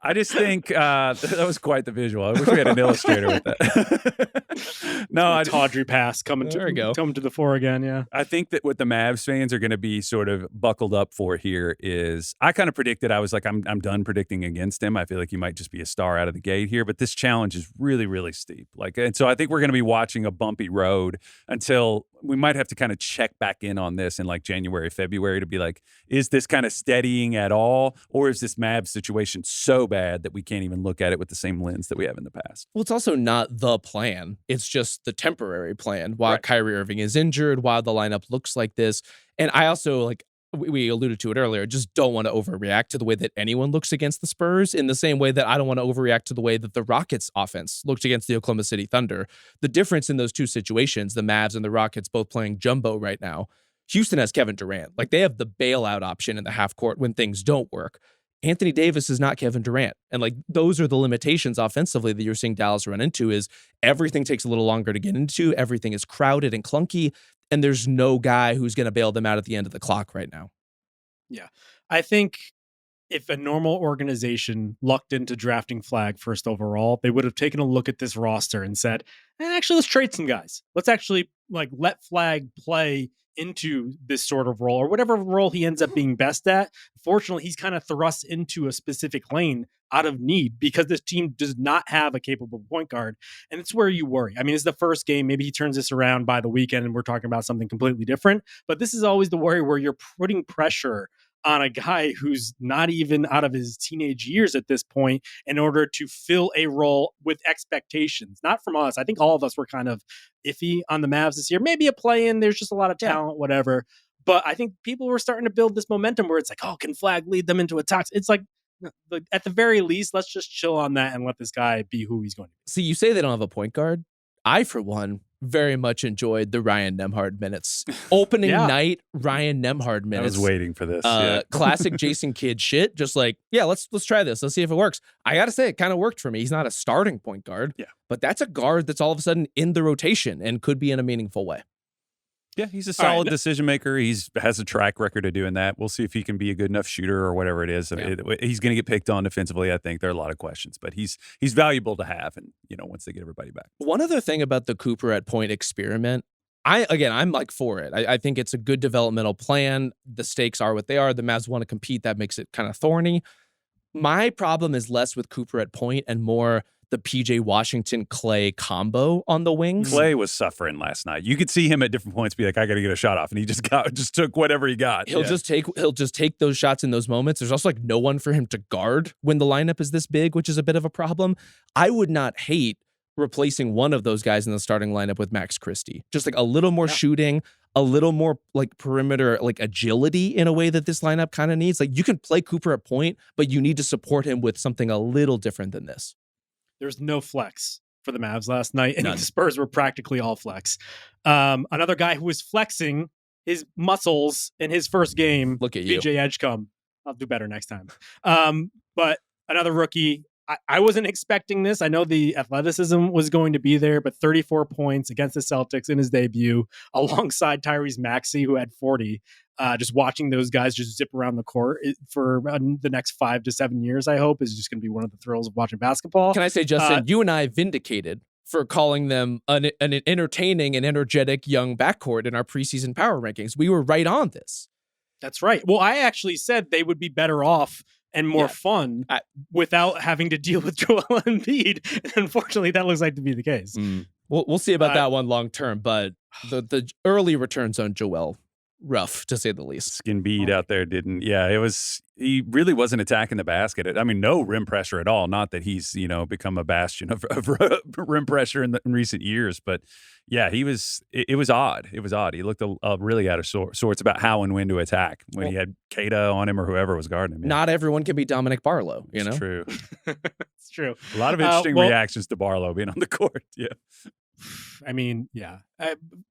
I just think that was quite the visual. I wish we had an illustrator with that. No, Tawdry pass coming to the fore again. Yeah, I think that what the Mavs fans are going to be sort of buckled up for here is I kind of predicted. I was like, I'm done predicting against him. I feel like he might just be a star out of the gate here. But this challenge is really, really steep. Like, and so I think we're going to be watching a bumpy road until we might have to kind of check back in on this in like January, February to be like, is this kind of steadying at all, or is this Mavs situation so bad that we can't even look at it with the same lens that we have in the past? Well, it's also not the plan. It's just the temporary plan while Kyrie Irving is injured, while the lineup looks like this. And I also, like we alluded to it earlier, just don't want to overreact to the way that anyone looks against the Spurs in the same way that I don't want to overreact to the way that the Rockets offense looked against the Oklahoma City Thunder. The difference in those two situations, the Mavs and the Rockets both playing jumbo right now, Houston has Kevin Durant. Like they have the bailout option in the half court when things don't work. Anthony Davis is not Kevin Durant. And like those are the limitations offensively that you're seeing Dallas run into is everything takes a little longer to get into. Everything is crowded and clunky. And there's no guy who's going to bail them out at the end of the clock right now. Yeah. I think if a normal organization lucked into drafting Flag first overall, they would have taken a look at this roster and said, actually, let's trade some guys. Let's actually like let Flag play into this sort of role or whatever role he ends up being best at. Fortunately, he's kind of thrust into a specific lane out of need because this team does not have a capable point guard. And it's where you worry. I mean, it's the first game. Maybe he turns this around by the weekend and we're talking about something completely different. But this is always the worry where you're putting pressure on a guy who's not even out of his teenage years at this point in order to fill a role with expectations, not from us. I think all of us were kind of iffy on the Mavs this year, maybe a play-in. There's just a lot of talent, whatever. But I think people were starting to build this momentum where it's like, oh, can Flag lead them into a tox? It's like, at the very least, let's just chill on that and let this guy be who he's going to be. See, you say they don't have a point guard. I, for one, very much enjoyed the Ryan Nembhard minutes. Opening night Ryan Nembhard minutes. I was waiting for this. Classic Jason Kidd shit. Just like, let's try this. Let's see if it works. I got to say, it kind of worked for me. He's not a starting point guard, but that's a guard that's all of a sudden in the rotation and could be in a meaningful way. Yeah, he's a solid decision maker. He's has a track record of doing that. We'll see if he can be a good enough shooter or whatever it is. He's going to get picked on defensively. I think there are a lot of questions, but he's valuable to have. And once they get everybody back. One other thing about the Cooper at point experiment, I'm like for it. I think it's a good developmental plan. The stakes are what they are. The Mavs want to compete. That makes it kind of thorny. My problem is less with Cooper at point and more the PJ Washington Clay combo on the wings. Clay was suffering last night. You could see him at different points be like, I got to get a shot off, and he just took whatever he got. He'll just take those shots in those moments. There's also like no one for him to guard when the lineup is this big, which is a bit of a problem. I would not hate replacing one of those guys in the starting lineup with Max Christie. Just like a little more shooting, a little more like perimeter, like agility in a way that this lineup kind of needs. Like you can play Cooper at point, but you need to support him with something a little different than this. There's no flex for the Mavs last night, and the Spurs were practically all flex. Another guy who was flexing his muscles in his first game, look at you, VJ Edgecombe. I'll do better next time. But another rookie. I wasn't expecting this. I know the athleticism was going to be there, but 34 points against the Celtics in his debut, alongside Tyrese Maxey, who had 40. Just watching those guys just zip around the court for the next 5 to 7 years, I hope, is just going to be one of the thrills of watching basketball. Can I say, Justin, you and I vindicated for calling them an entertaining and energetic young backcourt in our preseason power rankings. We were right on this. That's right. Well, I actually said they would be better off and more fun without having to deal with Joel Embiid. Unfortunately, that looks like to be the case. We'll see about that one long term, but the early returns on Joel, rough to say the least. Embiid out there didn't. Yeah, he really wasn't attacking the basket. I mean, no rim pressure at all. Not that he's become a bastion of rim pressure in recent years, but yeah, it was odd. It was odd. He looked really out of sorts about how and when to attack when he had Keita on him or whoever was guarding him. Yeah. Not everyone can be Dominic Barlow. It's true. It's true. A lot of interesting reactions to Barlow being on the court. Yeah. I mean,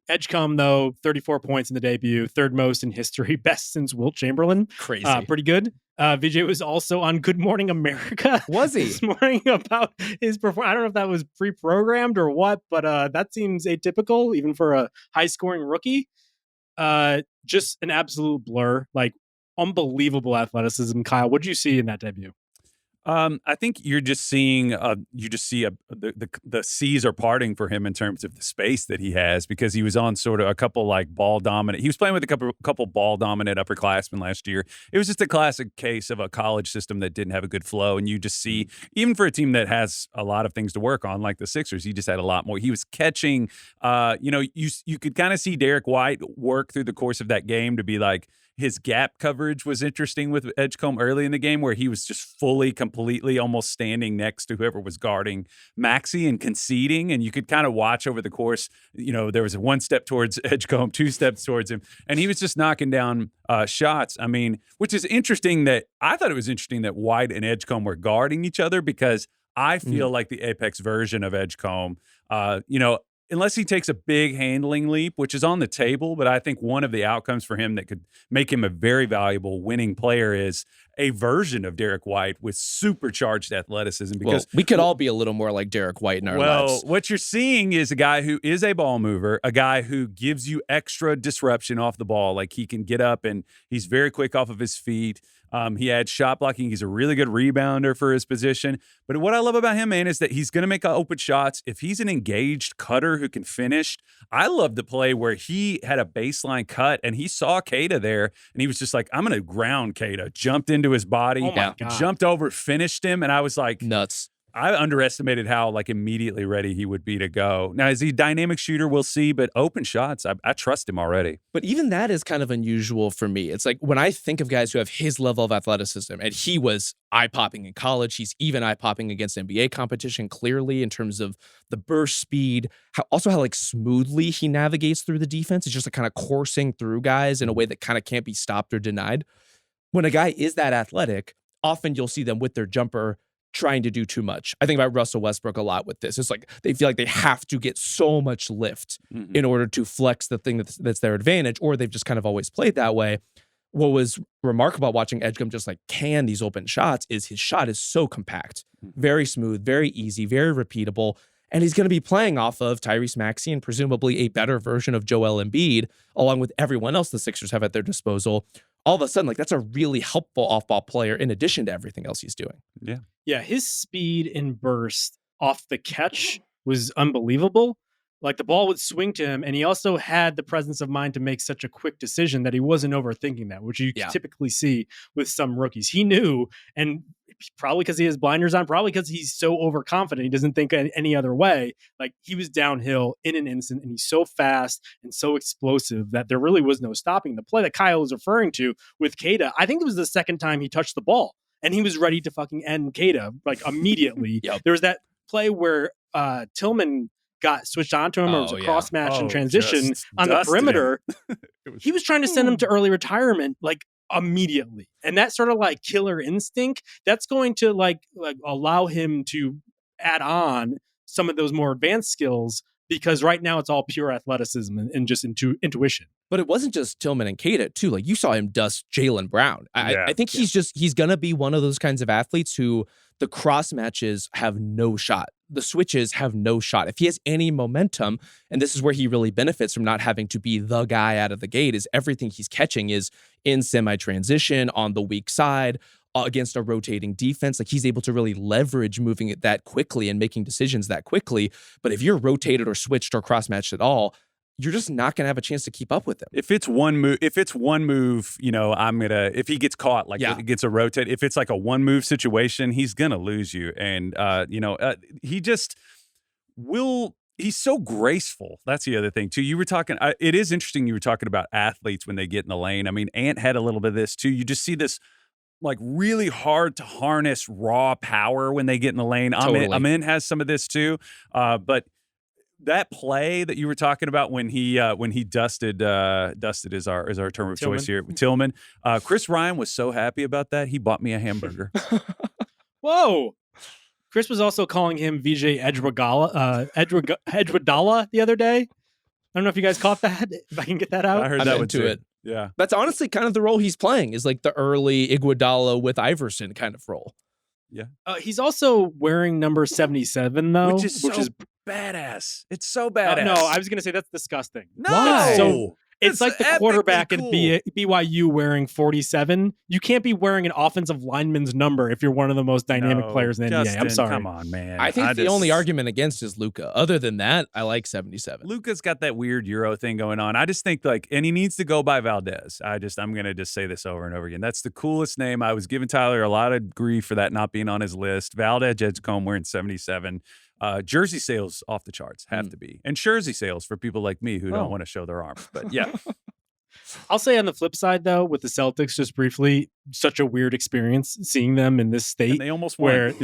Edgecombe, though, 34 points in the debut, third most in history, best since Wilt Chamberlain. Crazy. Pretty good. VJ was also on Good Morning America. Was he? This morning about his performance. I don't know if that was pre-programmed or what, but that seems atypical, even for a high-scoring rookie. Just an absolute blur. Like, unbelievable athleticism. Kyle, what did you see in that debut? I think you're just seeing the seas are parting for him in terms of the space that he has, because he was on sort of a couple like ball dominant. He was playing with a couple ball dominant upperclassmen last year. It was just a classic case of a college system that didn't have a good flow. And you just see, even for a team that has a lot of things to work on, like the Sixers, he just had a lot more. He was catching, you could kind of see Derek White work through the course of that game to be like, his gap coverage was interesting with Edgecombe early in the game, where he was just completely almost standing next to whoever was guarding Maxey and conceding. And you could kind of watch over the course, there was one step towards Edgecombe, 2 steps towards him, and he was just knocking down shots. I mean, which is interesting I thought it was interesting that White and Edgecombe were guarding each other, because I feel like the apex version of Edgecombe, unless he takes a big handling leap, which is on the table, but I think one of the outcomes for him that could make him a very valuable winning player is a version of Derek White with supercharged athleticism. Because we could all be a little more like Derek White in our lives. What you're seeing is a guy who is a ball mover, a guy who gives you extra disruption off the ball. Like, he can get up and he's very quick off of his feet. He had shot blocking. He's a really good rebounder for his position. But what I love about him, man, is that he's going to make open shots. If he's an engaged cutter who can finish, I love the play where he had a baseline cut and he saw Keita there and he was just like, I'm going to ground Keita. Jumped into his body, jumped over, finished him. And I was like, nuts. I underestimated how like immediately ready he would be to go. Now, is he a dynamic shooter? We'll see, but open shots, I trust him already. But even that is kind of unusual for me. It's like when I think of guys who have his level of athleticism, and he was eye-popping in college, he's even eye-popping against NBA competition, clearly, in terms of the burst speed, how like smoothly he navigates through the defense. It's just like kind of coursing through guys in a way that kind of can't be stopped or denied. When a guy is that athletic, often you'll see them with their jumper trying to do too much. I think about Russell Westbrook a lot with this. It's like they feel like they have to get so much lift in order to flex the thing that's their advantage, or they've just kind of always played that way. What was remarkable about watching Edgecombe just like can these open shots is his shot is so compact, very smooth, very easy, very repeatable. And he's going to be playing off of Tyrese Maxey and presumably a better version of Joel Embiid, along with everyone else the Sixers have at their disposal. All of a sudden, like that's a really helpful off-ball player in addition to everything else he's doing. Yeah. Yeah, his speed and burst off the catch was unbelievable. Like the ball would swing to him, and he also had the presence of mind to make such a quick decision that he wasn't overthinking that, which you typically see with some rookies. He knew, and probably because he has blinders on, probably because he's so overconfident, he doesn't think any other way. Like he was downhill in an instant, and he's so fast and so explosive that there really was no stopping. The play that Kyle was referring to with Keita, I think it was the second time he touched the ball, and he was ready to fucking end Keita like immediately. There was that play where Tillman got switched onto him, or it was a cross match and transition on the perimeter. He was trying to send him to early retirement like immediately. And that sort of like killer instinct, that's going to like allow him to add on some of those more advanced skills, because right now it's all pure athleticism and just intuition. But it wasn't just Tillman and Keita too. Like you saw him dust Jaylen Brown. I think he's going to be one of those kinds of athletes who the cross matches have no shot. The switches have no shot. If he has any momentum, and this is where he really benefits from not having to be the guy out of the gate, is everything he's catching is in semi-transition, on the weak side, against a rotating defense. Like he's able to really leverage moving it that quickly and making decisions that quickly. But if you're rotated or switched or cross-matched at all, you're just not going to have a chance to keep up with him. If it's one move, you know, if he gets caught, like it gets a rotate, if it's like a one move situation, he's going to lose you. And, he just he's so graceful. That's the other thing too. You were talking, it is interesting. You were talking about athletes when they get in the lane. I mean, Ant had a little bit of this too. You just see this like really hard to harness raw power when they get in the lane. Totally. Amin has some of this too. But that play that you were talking about when he dusted is our term of choice here, Tillman. Chris Ryan was so happy about that, he bought me a hamburger. Whoa. Chris was also calling him Vijay Edwadala the other day. I don't know if you guys caught that. If I can get that out. I heard I'm that into one too. it. Yeah. That's honestly kind of the role he's playing, is like the early Iguodala with Iverson kind of role. Yeah. He's also wearing number 77 though, which is badass. It's so badass. No, I was going to say that's disgusting. No. Why? So it's like the quarterback cool. at BYU wearing 47. You can't be wearing an offensive lineman's number if you're one of the most dynamic players in the NBA. I'm sorry. Come on, man. I think the only argument against is Luka. Other than that, I like 77. Luka's got that weird Euro thing going on. I just think and he needs to go by Valdez. I'm going to just say this over and over again. That's the coolest name. I was giving Tyler a lot of grief for that not being on his list. Valdez Edgecombe wearing 77. Jersey sales off the charts have to be. And jersey sales for people like me who don't want to show their arms. But yeah. I'll say on the flip side, though, with the Celtics, just briefly, such a weird experience seeing them in this state. And they almost won.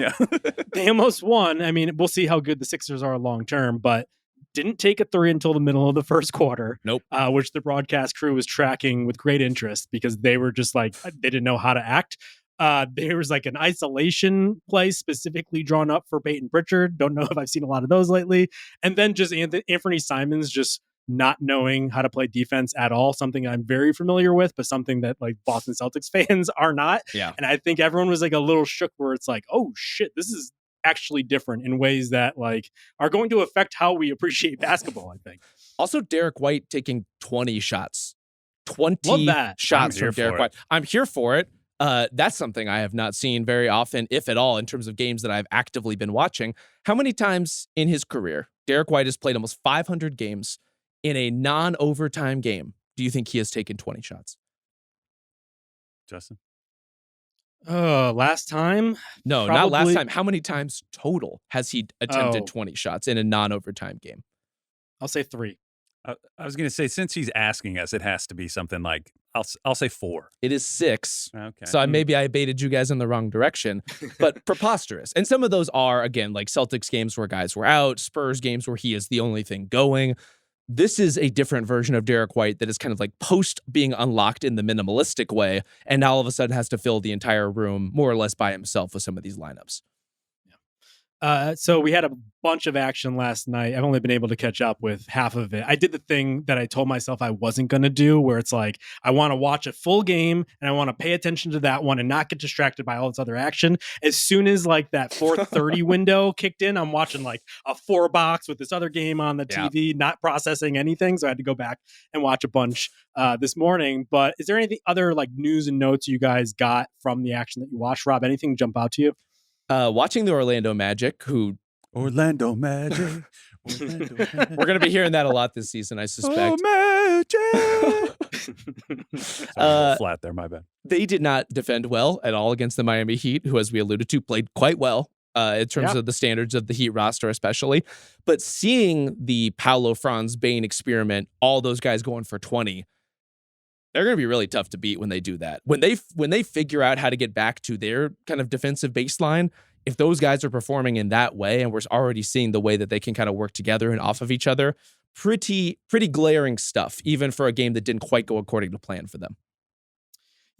They almost won. I mean, we'll see how good the Sixers are long term, but didn't take a three until the middle of the first quarter. Nope. Which the broadcast crew was tracking with great interest because they were just like, they didn't know how to act. There was like an isolation play specifically drawn up for Peyton Pritchard. Don't know if I've seen a lot of those lately. And then just Anthony Simons just not knowing how to play defense at all, something I'm very familiar with, but something that like Boston Celtics fans are not. Yeah. And I think everyone was like a little shook where it's like, oh shit, this is actually different in ways that like are going to affect how we appreciate basketball, I think. Also, Derek White taking 20 shots. 20 shots from Derek White. I'm here for it. That's something I have not seen very often, if at all, in terms of games that I've actively been watching. How many times in his career, Derek White has played almost 500 games in a non-overtime game, do you think he has taken 20 shots? Justin? Last time? No, not last time. How many times total has he attempted 20 shots in a non-overtime game? I'll say 3. I was going to say, since he's asking us, it has to be something like, I'll say 4. It is 6. Okay. So maybe I baited you guys in the wrong direction, but preposterous. And some of those are, again, like Celtics games where guys were out, Spurs games where he is the only thing going. This is a different version of Derek White that is kind of like post being unlocked in the minimalistic way, and now all of a sudden has to fill the entire room more or less by himself with some of these lineups. So we had a bunch of action last night. I've only been able to catch up with half of it. I did the thing that I told myself I wasn't going to do, where it's like, I want to watch a full game and I want to pay attention to that one and not get distracted by all this other action. As soon as like that 4:30 window kicked in, I'm watching like a 4-box with this other game on the TV, not processing anything. So I had to go back and watch a bunch this morning. But is there anything other like news and notes you guys got from the action that you watched? Rob, anything jump out to you? Watching the Orlando Magic, Orlando Magic. We're going to be hearing that a lot this season, I suspect. Oh, Magic! Sorry, flat there, my bad. They did not defend well at all against the Miami Heat, who, as we alluded to, played quite well in terms of the standards of the Heat roster especially. But seeing the Paolo, Franz, Bane experiment, all those guys going for 20, they're going to be really tough to beat when they do that. When they figure out how to get back to their kind of defensive baseline, if those guys are performing in that way, and we're already seeing the way that they can kind of work together and off of each other, pretty glaring stuff, even for a game that didn't quite go according to plan for them.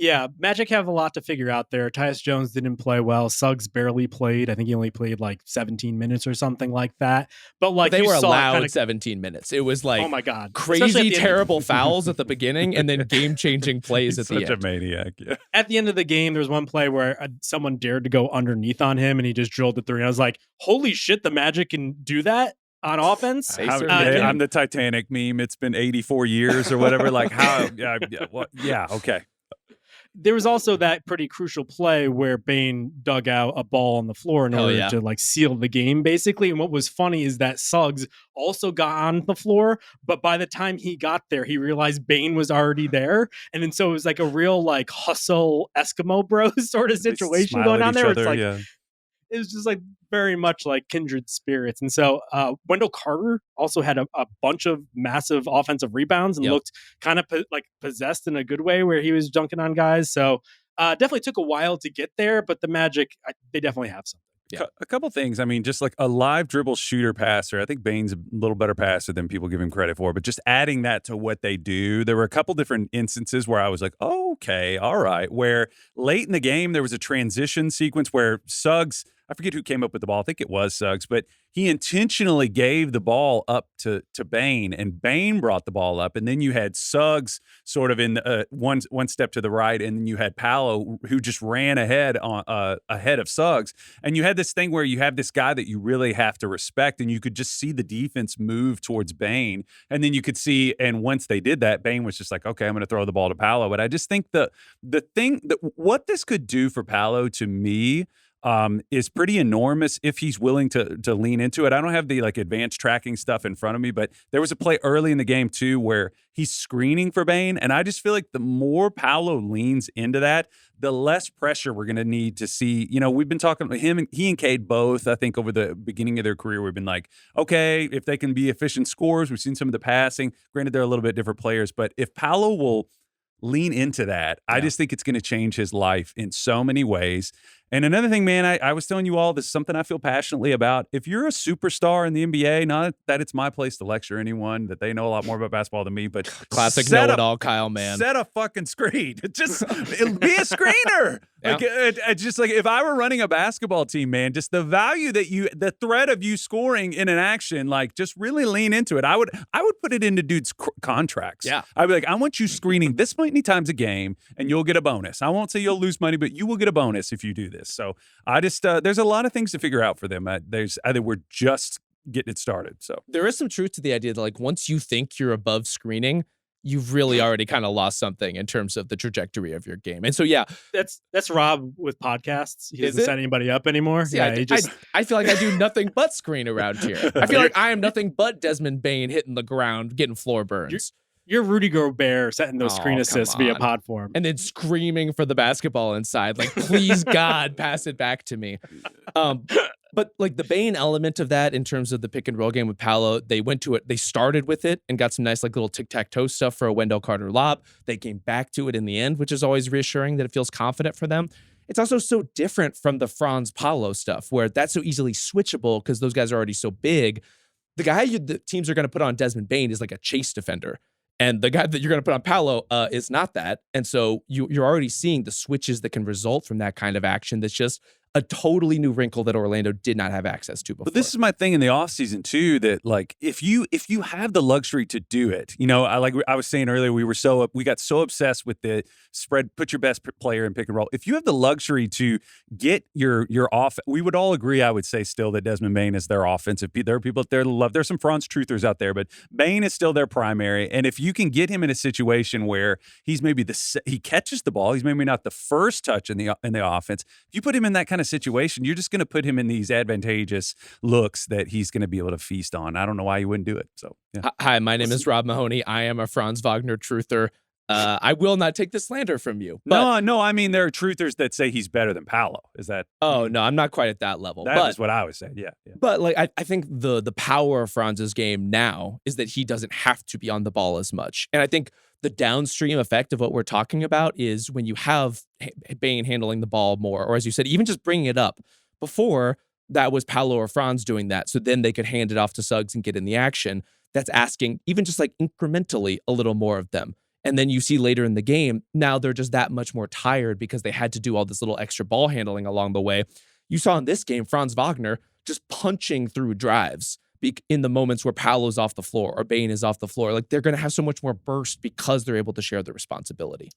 Yeah, Magic have a lot to figure out there. Tyus Jones didn't play well. Suggs barely played. I think he only played like 17 minutes or something like that. But like they were allowed 17 minutes. It was like, oh my God, crazy, terrible fouls at the beginning and then game-changing plays at the end. Such a maniac. Yeah. At the end of the game, there was one play where someone dared to go underneath on him and he just drilled the 3. And I was like, holy shit, the Magic can do that on offense. I'm the Titanic meme. It's been 84 years or whatever. Like how? Yeah. Okay. There was also that pretty crucial play where Bane dug out a ball on the floor in order to like seal the game, basically. And what was funny is that Suggs also got on the floor, but by the time he got there, he realized Bane was already there. And then so it was like a real like hustle Eskimo Bros sort of situation going on there. It's like, it was just like very much like kindred spirits. And so Wendell Carter also had a bunch of massive offensive rebounds and looked kind of like possessed in a good way where he was dunking on guys. So definitely took a while to get there, but the Magic, they definitely have something. Yeah. A couple things. I mean, just like a live dribble shooter passer. I think Bane's a little better passer than people give him credit for, but just adding that to what they do. There were a couple different instances where I was like, oh, okay, all right. Where late in the game, there was a transition sequence where Suggs, I forget who came up with the ball. I think it was Suggs, but he intentionally gave the ball up to Bane, and Bane brought the ball up. And then you had Suggs sort of in one step to the right, and then you had Paolo who just ran ahead of Suggs. And you had this thing where you have this guy that you really have to respect, and you could just see the defense move towards Bane. And then you could see, and once they did that, Bane was just like, okay, I'm going to throw the ball to Paolo. But I just think the thing that what this could do for Paolo to me is pretty enormous if he's willing to lean into it. I don't have the like advanced tracking stuff in front of me, but there was a play early in the game too where he's screening for Bane, and I just feel like the more Paolo leans into that, the less pressure we're going to need to see. You know, we've been talking to he and Cade both, I think, over the beginning of their career, we've been like, okay, if they can be efficient scorers, we've seen some of the passing. Granted, they're a little bit different players, but if Paolo will lean into that, I just think it's going to change his life in so many ways. And another thing, man, I was telling you all, this is something I feel passionately about. If you're a superstar in the NBA, not that it's my place to lecture anyone, that they know a lot more about basketball than me, but classic know-it-all Kyle, man. Set a fucking screen. Just be a screener. Like, just like if I were running a basketball team, man, just the value that the threat of you scoring in an action, like just really lean into it. I would put it into dudes' contracts. Yeah. I'd be like, I want you screening this many times a game, and you'll get a bonus. I won't say you'll lose money, but you will get a bonus if you do this. So I just there's a lot of things to figure out for them. I think we're just getting it started. So there is some truth to the idea that like once you think you're above screening, you've really already kind of lost something in terms of the trajectory of your game. And so that's Rob with podcasts. He doesn't set anybody up anymore. See, I feel like I do nothing but screen around here. I feel like I am nothing but Desmond Bane hitting the ground, getting floor burns. You're Rudy Gobert setting those screen assists via pod form. And then screaming for the basketball inside. Like, please, God, pass it back to me. But like the Bane element of that in terms of the pick and roll game with Paolo, they went to it. They started with it and got some nice like little tic-tac-toe stuff for a Wendell Carter lob. They came back to it in the end, which is always reassuring that it feels confident for them. It's also so different from the Franz Paolo stuff where that's so easily switchable because those guys are already so big. The guy the teams are going to put on Desmond Bane is like a chase defender. And the guy that you're going to put on Paolo is not that. And so you're already seeing the switches that can result from that kind of action that's just a totally new wrinkle that Orlando did not have access to before. But this is my thing in the offseason too, that like if you have the luxury to do it, you know, I was saying earlier, we got so obsessed with the spread, put your best player in pick and roll. If you have the luxury to get your off, we would all agree, I would say still that Desmond Bane is their offensive. There are people out there that love. There's some Franz truthers out there, but Bane is still their primary. And if you can get him in a situation where he's maybe he catches the ball, he's maybe not the first touch in the offense. If you put him in that kind of situation, you're just going to put him in these advantageous looks that he's going to be able to feast on. I don't know why you wouldn't do it. So, yeah. Hi, my name is Rob Mahoney. I am a Franz Wagner truther. I will not take the slander from you. But, no. I mean, there are truthers that say he's better than Paolo. Is that? Oh no, I'm not quite at that level. That is what I was saying. Yeah. But like, I think the power of Franz's game now is that he doesn't have to be on the ball as much, and I think the downstream effect of what we're talking about is when you have Bane handling the ball more, or as you said, even just bringing it up. Before, that was Paolo or Franz doing that, so then they could hand it off to Suggs and get in the action. That's asking even just like incrementally a little more of them. And then you see later in the game, now they're just that much more tired because they had to do all this little extra ball handling along the way. You saw in this game, Franz Wagner just punching through drives in the moments where Paolo's off the floor or Bane is off the floor. Like they're going to have so much more burst because they're able to share the responsibility.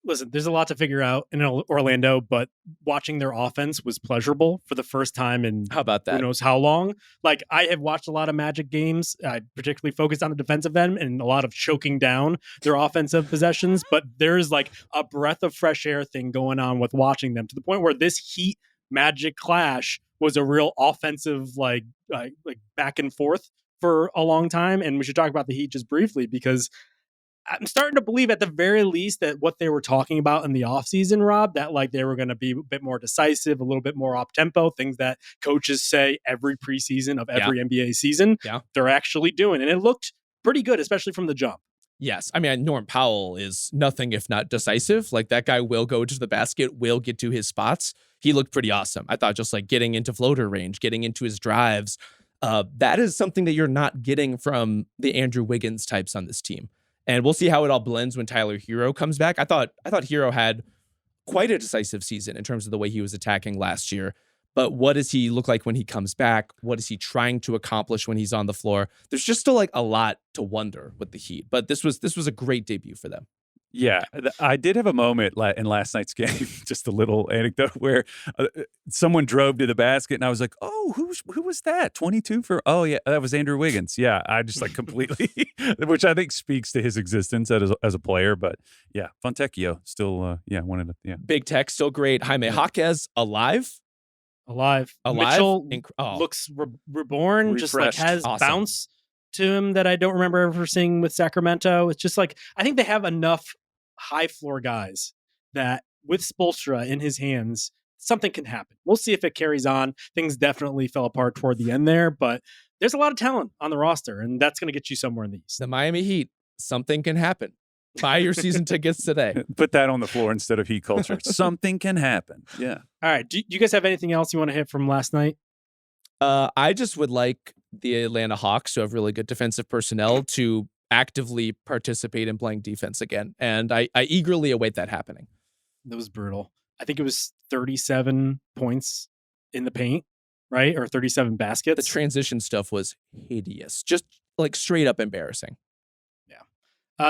Listen, there's a lot to figure out in Orlando, but watching their offense was pleasurable for the first time in how about that? Who knows how long. Like I have watched a lot of Magic games. I particularly focused on the defensive end and a lot of choking down their offensive possessions. But there's like a breath of fresh air thing going on with watching them to the point where this Heat Magic clash was a real offensive like back and forth for a long time. And we should talk about the Heat just briefly because I'm starting to believe at the very least that what they were talking about in the offseason, Rob, that like they were going to be a bit more decisive, a little bit more up-tempo, things that coaches say every preseason of every NBA season, they're actually doing. And it looked pretty good, especially from the jump. Yes. I mean, Norm Powell is nothing if not decisive. Like that guy will go to the basket, will get to his spots. He looked pretty awesome. I thought just like getting into floater range, getting into his drives, that is something that you're not getting from the Andrew Wiggins types on this team. And we'll see how it all blends when Tyler Hero comes back. I thought Hero had quite a decisive season in terms of the way he was attacking last year. But what does he look like when he comes back? What is he trying to accomplish when he's on the floor? There's just still like a lot to wonder with the Heat. But this was a great debut for them. Yeah, I did have a moment in last night's game, just a little anecdote where someone drove to the basket and I was like, oh, who was that? 22 for, oh yeah, that was Andrew Wiggins. Yeah, I just like completely, which I think speaks to his existence as a player. But yeah, Fontecchio still, Big Tech, still great. Jaime Jaquez, alive. Mitchell looks reborn, refreshed. just like has Awesome. bounce to him that I don't remember ever seeing with Sacramento. It's just like, I think they have enough high floor guys that with Spoelstra in his hands, something can happen. We'll see if it carries on. Things definitely fell apart toward the end there, but there's a lot of talent on the roster, and that's going to get you somewhere in the East. The Miami Heat, something can happen. Buy your season tickets today. Put that on the floor instead of Heat culture. Something can happen. Yeah. All right. Do you guys have anything else you want to hit from last night? I just would like the Atlanta Hawks, who have really good defensive personnel, to actively participate in playing defense again. And I eagerly await that happening. That was brutal. I think it was 37 points in the paint, right? Or 37 baskets. The transition stuff was hideous. Just like straight up embarrassing.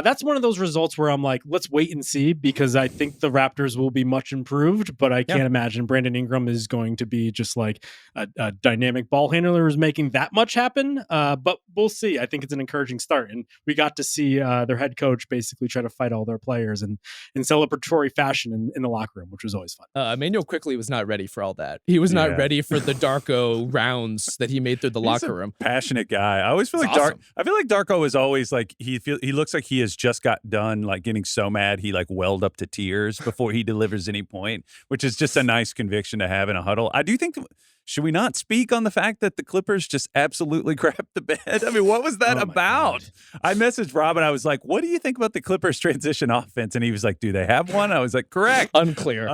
That's one of those results where I'm like, let's wait and see, because I think the Raptors will be much improved, but I can't imagine Brandon Ingram is going to be just like a dynamic ball handler who's making that much happen. But we'll see. I think it's an encouraging start. And we got to see their head coach basically try to fight all their players in celebratory fashion in the locker room, which was always fun. Emmanuel quickly was not ready for all that. He was not ready for the Darko rounds that he made through the locker room. Passionate guy. I always feel like awesome. I feel like Darko is always like, he looks like he he has just got done like getting so mad he like welled up to tears before he delivers any point, which is just a nice conviction to have in a huddle. I do think, should we not speak on the fact that the Clippers just absolutely crapped the bed? I mean, what was that about? I messaged Rob and I was like, what do you think about the Clippers transition offense? And he was like, do they have one? I was like, correct. Unclear.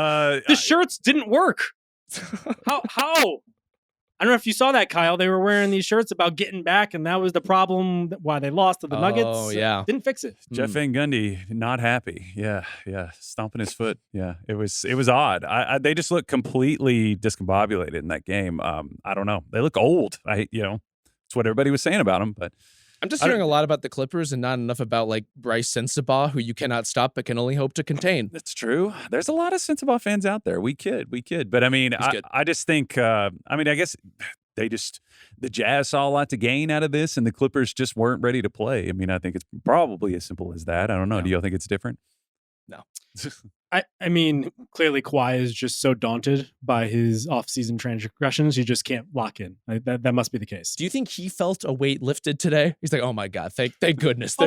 The shirts didn't work. How? I don't know if you saw that, Kyle. They were wearing these shirts about getting back, and that was the problem why they lost to the Nuggets. Oh, yeah. Didn't fix it. Jeff Van Gundy, not happy. Yeah. Stomping his foot. Yeah. It was odd. They just look completely discombobulated in that game. I don't know. They look old. It's what everybody was saying about them, but I'm just hearing a lot about the Clippers and not enough about like Bryce Sensabaugh, who you cannot stop but can only hope to contain. That's true. There's a lot of Sensabaugh fans out there. We kid. But I mean, I just think, I guess the Jazz saw a lot to gain out of this and the Clippers just weren't ready to play. I mean, I think it's probably as simple as that. I don't know. No. Do y'all think it's different? No. I mean, clearly Kawhi is just so daunted by his off-season transgressions, he just can't lock in. That must be the case. Do you think he felt a weight lifted today? He's like, oh my God, thank goodness.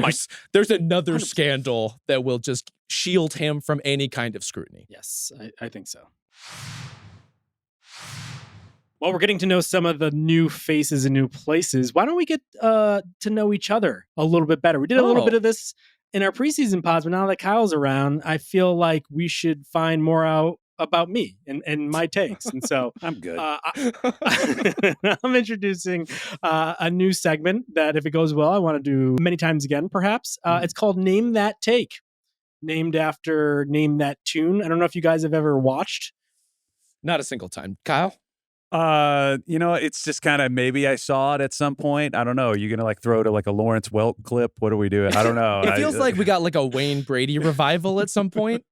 There's another 100%. Scandal that will just shield him from any kind of scrutiny. Yes, I think so. Well, we're getting to know some of the new faces and new places. Why don't we get to know each other a little bit better? We did a little bit of this in our preseason pods, but now that Kyle's around, I feel like we should find more out about me and my takes. And so I'm good. I'm introducing a new segment that, if it goes well, I want to do many times again, perhaps. It's called Name That Take, named after Name That Tune. I don't know if you guys have ever watched. Not a single time. Kyle? It's just kind of, maybe I saw it at some point. I don't know. Are you going to like throw to like a Lawrence Welk clip? What are we doing? I don't know. It feels like we got like a Wayne Brady revival at some point.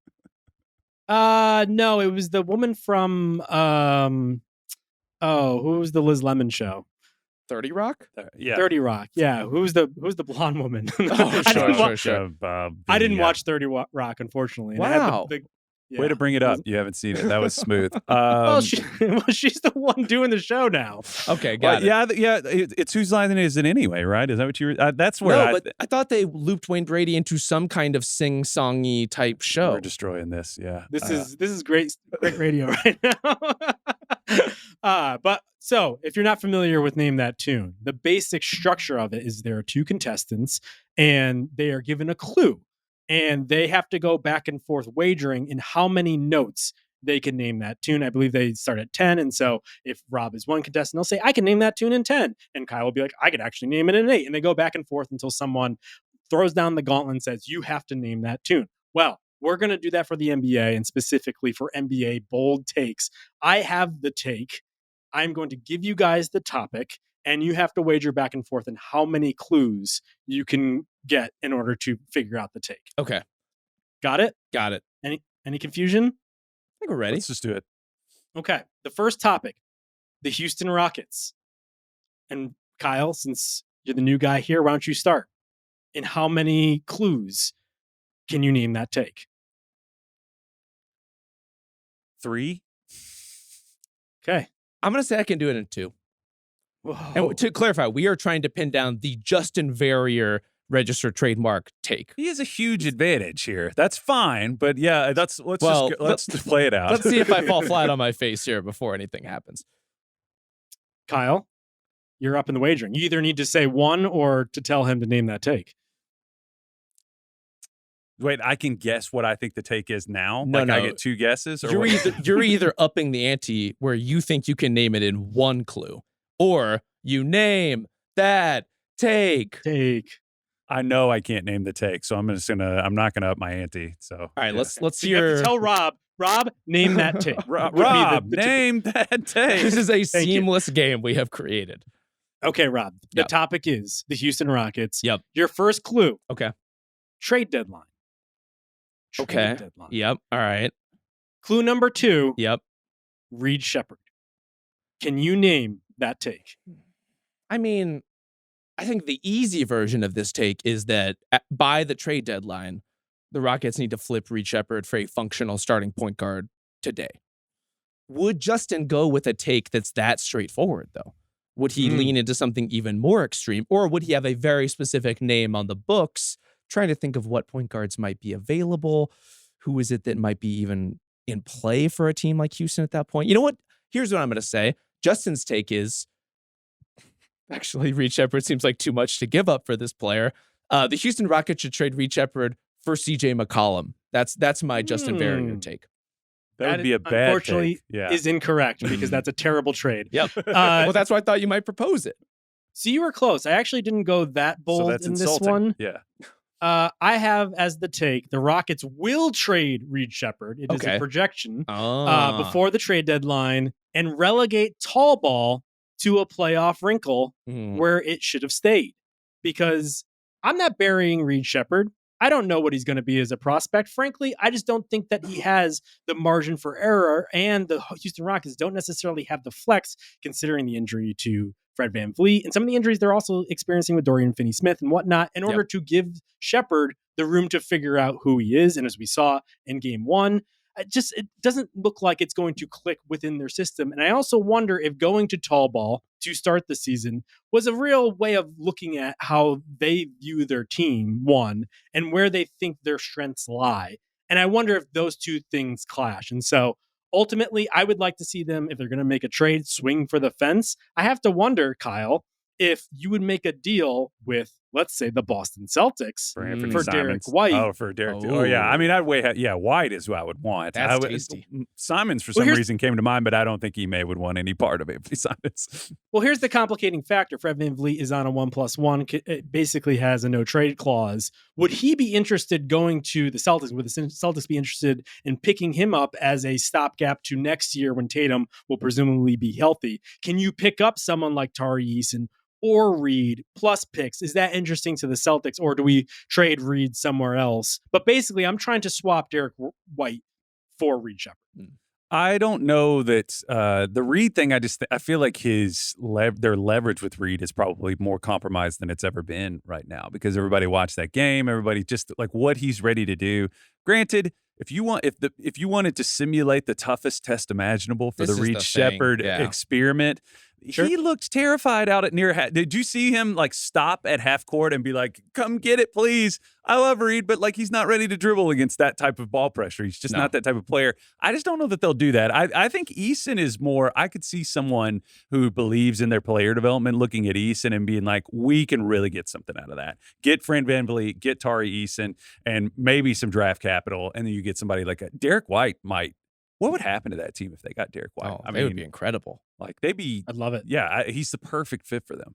No, it was the woman from, who was the Liz Lemon show? 30 Rock? Yeah. 30 Rock. Yeah. Who's the blonde woman? Sure. I didn't watch 30 Rock, unfortunately. And wow. Way to bring it up. You haven't seen it. That was smooth. Well, she's the one doing the show now. Okay, got it. Yeah. It's Whose Line Is It Anyway, right? Is that what you were? That's where but I thought they looped Wayne Brady into some kind of sing-songy type show. We're destroying this. Yeah. This is great radio right now. But so if you're not familiar with Name That Tune, the basic structure of it is there are two contestants and they are given a clue. And they have to go back and forth wagering in how many notes they can name that tune. I believe they start at 10. And so if Rob is one contestant, they'll say, I can name that tune in 10. And Kyle will be like, I could actually name it in 8. And they go back and forth until someone throws down the gauntlet and says, you have to name that tune. Well, we're going to do that for the NBA and specifically for NBA bold takes. I have the take. I'm going to give you guys the topic. And you have to wager back and forth on how many clues you can get in order to figure out the take. Okay. Got it? Got it. Any confusion? I think we're ready. Let's just do it. Okay. The first topic, the Houston Rockets. And Kyle, since you're the new guy here, why don't you start? In how many clues can you name that take? 3. Okay. I'm going to say I can do it in 2. Whoa. And to clarify, we are trying to pin down the Justin Verrier registered trademark take. He has a huge advantage here. That's fine, but yeah, let's just play it out. Let's see if I fall flat on my face here before anything happens. Kyle, you're up in the wagering. You either need to say 1 or to tell him to name that take. Wait, I can guess what I think the take is now? No. I get 2 guesses? Or you're either upping the ante where you think you can name it in 1 clue, or you name that take. I know I can't name the take, so I'm not gonna up my ante. So all right, let's you have hear. to tell Rob, name that take. Rob, name that take. This is a seamless game we have created. Okay, Rob. The topic is the Houston Rockets. Yep. Your first clue. Okay. Trade deadline. Okay. Yep. All right. Clue number 2. Yep. Reed Shepherd. Can you name that take? I mean, I think the easy version of this take is that by the trade deadline, the Rockets need to flip Reed Shepherd for a functional starting point guard today. Would Justin go with a take that's that straightforward, though? Would he lean into something even more extreme? Or would he have a very specific name on the books trying to think of what point guards might be available. Who is it that might be even in play for a team like Houston at that point? You know what? Here's what I'm going to say. Justin's take is, actually, Reed Shepherd seems like too much to give up for this player. The Houston Rockets should trade Reed Shepherd for CJ McCollum. That's my Justin Verrier take. That would be a bad unfortunately take. Yeah. is incorrect because that's a terrible trade. Yep. Well, that's why I thought you might propose it. So you were close. I actually didn't go that bold So that's in insulting. this one. Yeah. I have as the take, the Rockets will trade Reed Shepherd. It is a projection before the trade deadline and relegate tall ball to a playoff wrinkle where it should have stayed. Because I'm not burying Reed Shepherd. I don't know what he's going to be as a prospect. Frankly, I just don't think that he has the margin for error, and the Houston Rockets don't necessarily have the flex considering the injury to Fred VanVleet and some of the injuries they're also experiencing with Dorian Finney-Smith and whatnot in order to give Shepherd the room to figure out who he is. And as we saw in game one, it doesn't look like it's going to click within their system. And I also wonder if going to tall ball to start the season was a real way of looking at how they view their team, one, and where they think their strengths lie. And I wonder if those two things clash. And so ultimately, I would like to see them, if they're going to make a trade, swing for the fence. I have to wonder, Kyle, if you would make a deal with, let's say, the Boston Celtics for Derek White. Oh, for Derek. Oh, yeah. I mean, White is who I would want. That's tasty. Simons, for some reason, came to mind, but I don't think Ime would want any part of it. Simons. Well, here's the complicating factor. Fred VanVleet is on a 1+1. It basically has a no trade clause. Would he be interested going to the Celtics? Would the Celtics be interested in picking him up as a stopgap to next year when Tatum will presumably be healthy? Can you pick up someone like Tari Eason or Reed plus picks? Is that interesting to the Celtics, or do we trade Reed somewhere else? But basically, I'm trying to swap Derek White for Reed Shepherd. I don't know that the Reed thing. I feel like their leverage with Reed is probably more compromised than it's ever been right now because everybody watched that game. Everybody just like what he's ready to do. Granted, if you wanted to simulate the toughest test imaginable for the Reed Shepherd experiment. Sure. He looked terrified out at near half. Did you see him like stop at half court and be like, "Come get it, please"? I love Reed, but like he's not ready to dribble against that type of ball pressure. He's just not that type of player. I just don't know that they'll do that. I think Eason is more. I could see someone who believes in their player development looking at Eason and being like, "We can really get something out of that. Get Fred VanVleet, get Tari Eason, and maybe some draft capital, and then you get somebody like Derek White might." What would happen to that team if they got Derek White? Oh, I mean, it would be incredible. Like they'd be. I'd love it. Yeah, he's the perfect fit for them.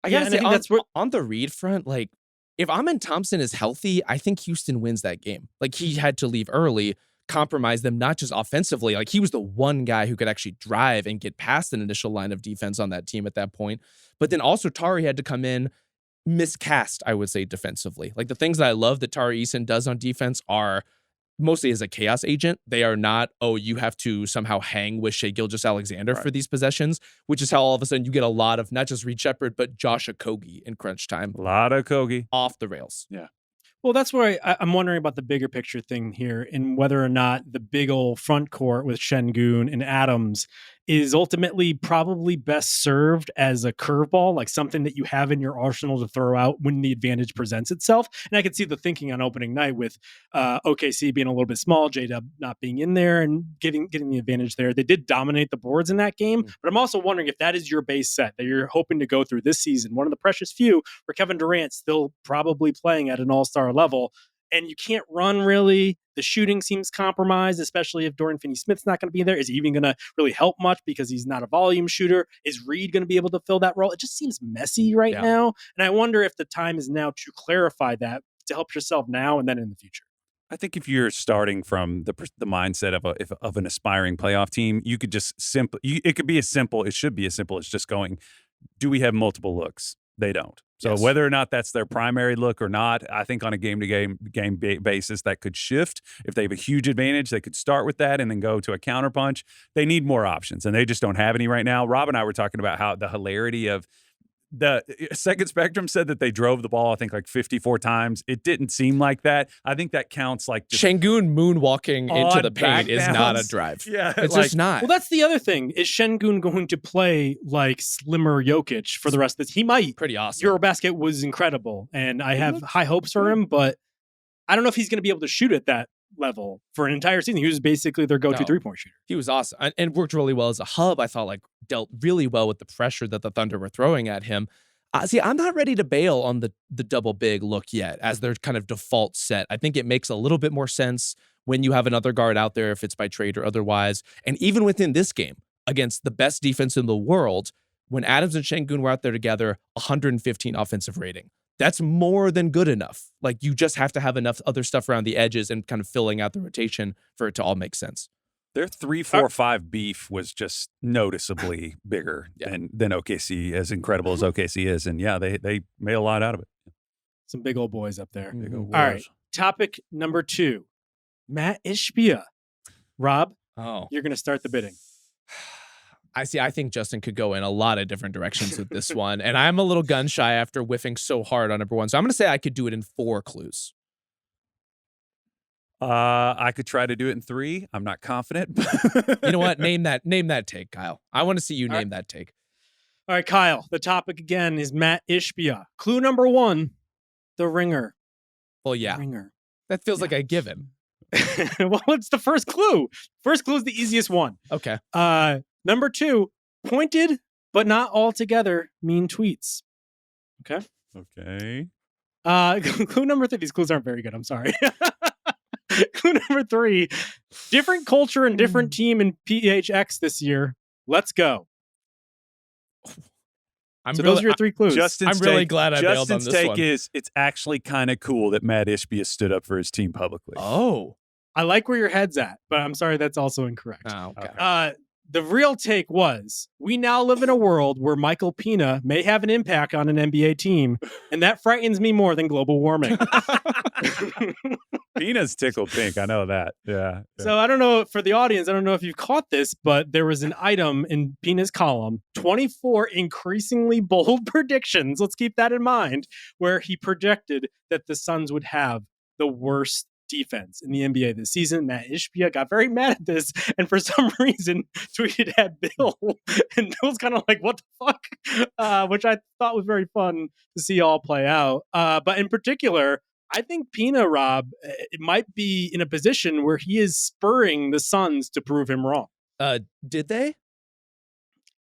I gotta say, on the Reed front, like if Amen Thompson is healthy, I think Houston wins that game. Like he had to leave early, compromise them not just offensively. Like he was the one guy who could actually drive and get past an initial line of defense on that team at that point. But then also Tari had to come in. Miscast, I would say, defensively. Like the things that I love that Tari Eason does on defense are mostly as a chaos agent. They are not, you have to somehow hang with Shai Gilgeous-Alexander for these possessions, which is how all of a sudden you get a lot of not just Reed Shepherd, but Josh Okogie in crunch time. A lot of Okogie. Off the rails. Yeah. Well, that's where I'm wondering about the bigger picture thing here and whether or not the big old front court with Şengün and Adams is ultimately probably best served as a curveball, like something that you have in your arsenal to throw out when the advantage presents itself. And I could see the thinking on opening night with OKC being a little bit small, J-Dub not being in there and getting the advantage there. They did dominate the boards in that game, but I'm also wondering if that is your base set that you're hoping to go through this season, one of the precious few where Kevin Durant still probably playing at an all-star level. And you can't run really. The shooting seems compromised, especially if Dorian Finney-Smith's not going to be there. Is he even going to really help much because he's not a volume shooter? Is Reed going to be able to fill that role? It just seems messy right now. And I wonder if the time is now to clarify that to help yourself now and then in the future. I think if you're starting from the mindset of an aspiring playoff team, you could just it should be as simple as just going, do we have multiple looks? They don't. So whether or not that's their primary look or not, I think on a game-to-game basis that could shift. If they have a huge advantage, they could start with that and then go to a counterpunch. They need more options, and they just don't have any right now. Rob and I were talking about how the hilarity of the Second Spectrum said that they drove the ball, I think, like 54 times. It didn't seem like that. I think that counts like Şengün moonwalking into the paint is not a drive. Yeah, it's just not. Well, that's the other thing. Is Şengün going to play like slimmer Jokic for the rest of this? He might. Pretty awesome. Eurobasket was incredible, and I have high hopes for him, but I don't know if he's going to be able to shoot at that level for an entire season. He was basically their go-to three-point shooter. He was awesome and worked really well as a hub. I thought like dealt really well with the pressure that the Thunder were throwing at him. See, I'm not ready to bail on the double big look yet as their kind of default set. I think it makes a little bit more sense when you have another guard out there, if it's by trade or otherwise. And even within this game, against the best defense in the world, when Adams and Şengün were out there together, 115 offensive rating. That's more than good enough. Like, you just have to have enough other stuff around the edges and kind of filling out the rotation for it to all make sense. Their 3-4-5 beef was just noticeably bigger than OKC, as incredible as OKC is. And yeah, they made a lot out of it. Some big old boys up there. Big old All boys. right. Topic number 2. Matt Ishbia. Rob, you're going to start the bidding. I think Justin could go in a lot of different directions with this one. And I'm a little gun shy after whiffing so hard on number 1. So I'm going to say I could do it in 4 clues. I could try to do it in 3. I'm not confident. You know what? Name that take, Kyle. I want to see you name that take. All right, Kyle. The topic again is Matt Ishbia. Clue number 1, the ringer. Well, yeah. The ringer. That feels like a given. Well, it's the first clue. First clue is the easiest one. Okay. Number 2, pointed but not altogether mean tweets. Okay. Okay. Clue number 3. These clues aren't very good. I'm sorry. Clue number 3, different culture and different team in PHX this year. Let's go. Those are your 3 clues. I'm really glad I bailed on this Justin's one. take is it's actually kind of cool that Matt Ishbia stood up for his team publicly. Oh. I like where your head's at, but I'm sorry, that's also incorrect. Oh, okay. The real take was, we now live in a world where Michael Pina may have an impact on an NBA team, and that frightens me more than global warming. Pina's tickled pink. I know that. Yeah. So I don't know, for the audience, I don't know if you've caught this, but there was an item in Pina's column, 24 increasingly bold predictions, let's keep that in mind, where he projected that the Suns would have the worst defense in the NBA this season. Matt Ishbia got very mad at this and for some reason tweeted at Bill, and Bill's kind of like, what the fuck? Which I thought was very fun to see all play out. But in particular, I think Pina, Rob, it might be in a position where he is spurring the Suns to prove him wrong. Did they?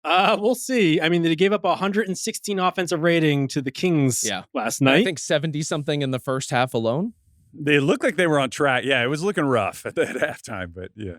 We'll see. I mean, they gave up 116 offensive rating to the Kings last night. I think 70 something in the first half alone. They looked like they were on track. Yeah, it was looking rough at halftime, but yeah.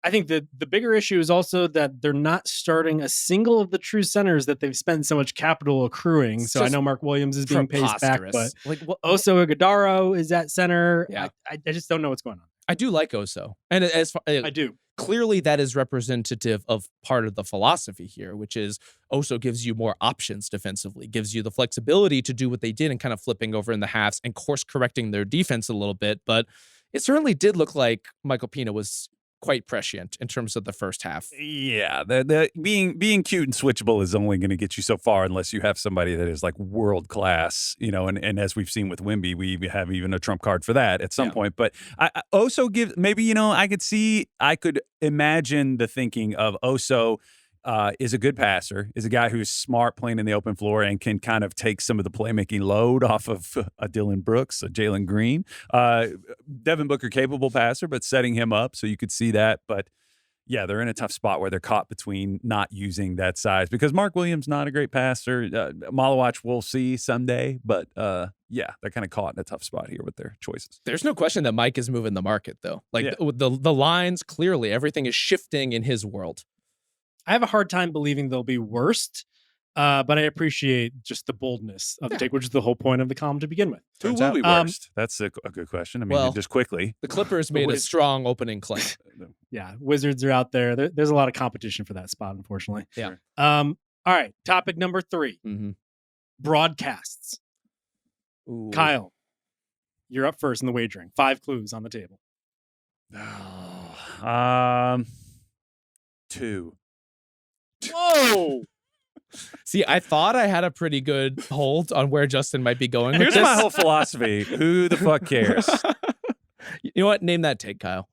I think the bigger issue is also that they're not starting a single of the true centers that they've spent so much capital accruing. So I know Mark Williams is being paced back, but like Oso Ighodaro is at center. Yeah. I just don't know what's going on. I do like Oso. And as far, I do. Clearly, that is representative of part of the philosophy here, which is Oso gives you more options defensively, gives you the flexibility to do what they did and kind of flipping over in the halves and course correcting their defense a little bit. But it certainly did look like Michael Pina was quite prescient in terms of the first half. Yeah, the being cute and switchable is only going to get you so far unless you have somebody that is like world class, you know. And as we've seen with Wemby, we have even a trump card for that at some point. But I Oso gives maybe, you know, I could imagine the thinking of Oso. Is a good passer, is a guy who's smart playing in the open floor and can kind of take some of the playmaking load off of a Dylan Brooks, a Jalen Green. Devin Booker, capable passer, but setting him up so you could see that. But yeah, they're in a tough spot where they're caught between not using that size because Mark Williams not a great passer. Malawach we'll see someday, but yeah, they're kind of caught in a tough spot here with their choices. There's no question that Mike is moving the market though. Like the lines, clearly everything is shifting in his world. I have a hard time believing they'll be worst, but I appreciate just the boldness of the take, which is the whole point of the column to begin with. Who will be worst? That's a good question. I mean, just quickly. The Clippers made a strong opening claim. Yeah, Wizards are out there. There's a lot of competition for that spot, unfortunately. Yeah. All right, topic number 3. Mm-hmm. Broadcasts. Ooh. Kyle, you're up first in the wagering. 5 clues on the table. 2. Whoa! See, I thought I had a pretty good hold on where Justin might be going with Here's this. my whole philosophy. Who the fuck cares? You know what? Name that take, Kyle.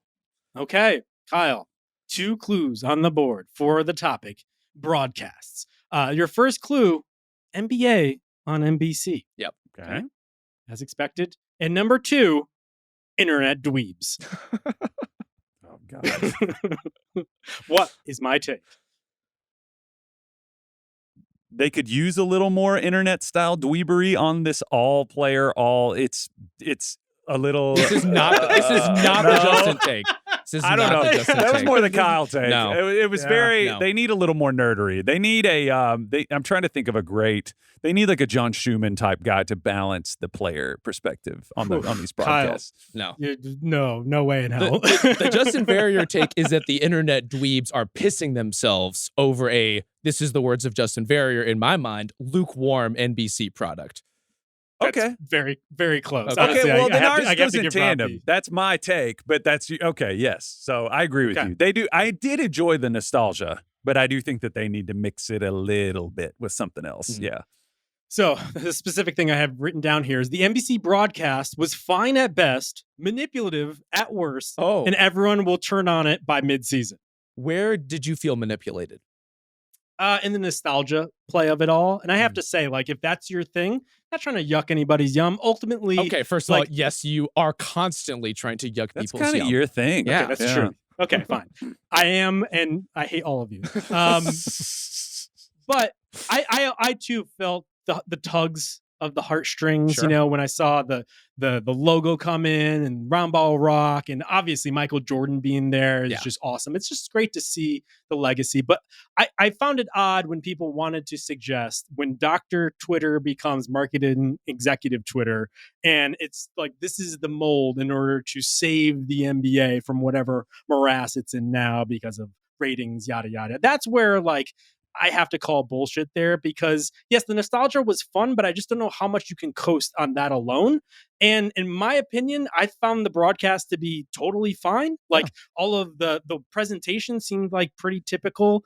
Okay, Kyle, 2 clues on the board for the topic, broadcasts. Your first clue, NBA on NBC. Yep. Okay. As expected. And number 2, internet dweebs. Oh, God. What is my take? They could use a little more internet style dweebery on this all player, it's a little. This is not the Justin take. This is I don't not know. the Justin That was take. more the Kyle take. No. It was Yeah. They need a little more nerdery. They need I'm trying to think of they need like a John Schumann type guy to balance the player perspective on these broadcasts. No. No way in hell. The Justin Verrier take is that the internet dweebs are pissing themselves over this is the words of Justin Verrier in my mind, lukewarm NBC product. That's Okay. very, very close. Okay, Honestly, well, then I ours have goes to in give Rob tandem. the- That's my take, but that's okay. Yes, so I agree with Okay. you. They do. I did enjoy the nostalgia, but I do think that they need to mix it a little bit with something else. Mhm. Yeah. So the specific thing I have written down here is the NBC broadcast was fine at best, manipulative at worst, Oh, and everyone will turn on it by mid-season. where did you feel manipulated? In the nostalgia play of it all. And I have to say, like, if that's your thing, not trying to yuck anybody's yum. Ultimately, Okay, first of all, like- yes, you are constantly trying to yuck That's people's kind of yum. your thing. Yeah. that's true. Okay, fine. I am, and I hate all of you. But I too felt the tugs of the heartstrings, Sure. when I saw the logo come in and Round Ball Rock, and obviously Michael Jordan being there is Yeah. just awesome. It's just great to see the legacy. But I found it odd when people wanted to suggest when Dr. Twitter becomes marketing executive Twitter, and it's like this is the mold in order to save the NBA from whatever morass it's in now because of ratings, yada yada. That's where like I have to call bullshit there, because yes, the nostalgia was fun, but I just don't know how much you can coast on that alone. And in my opinion, I found the broadcast to be totally fine. Like all of the presentation seemed like pretty typical.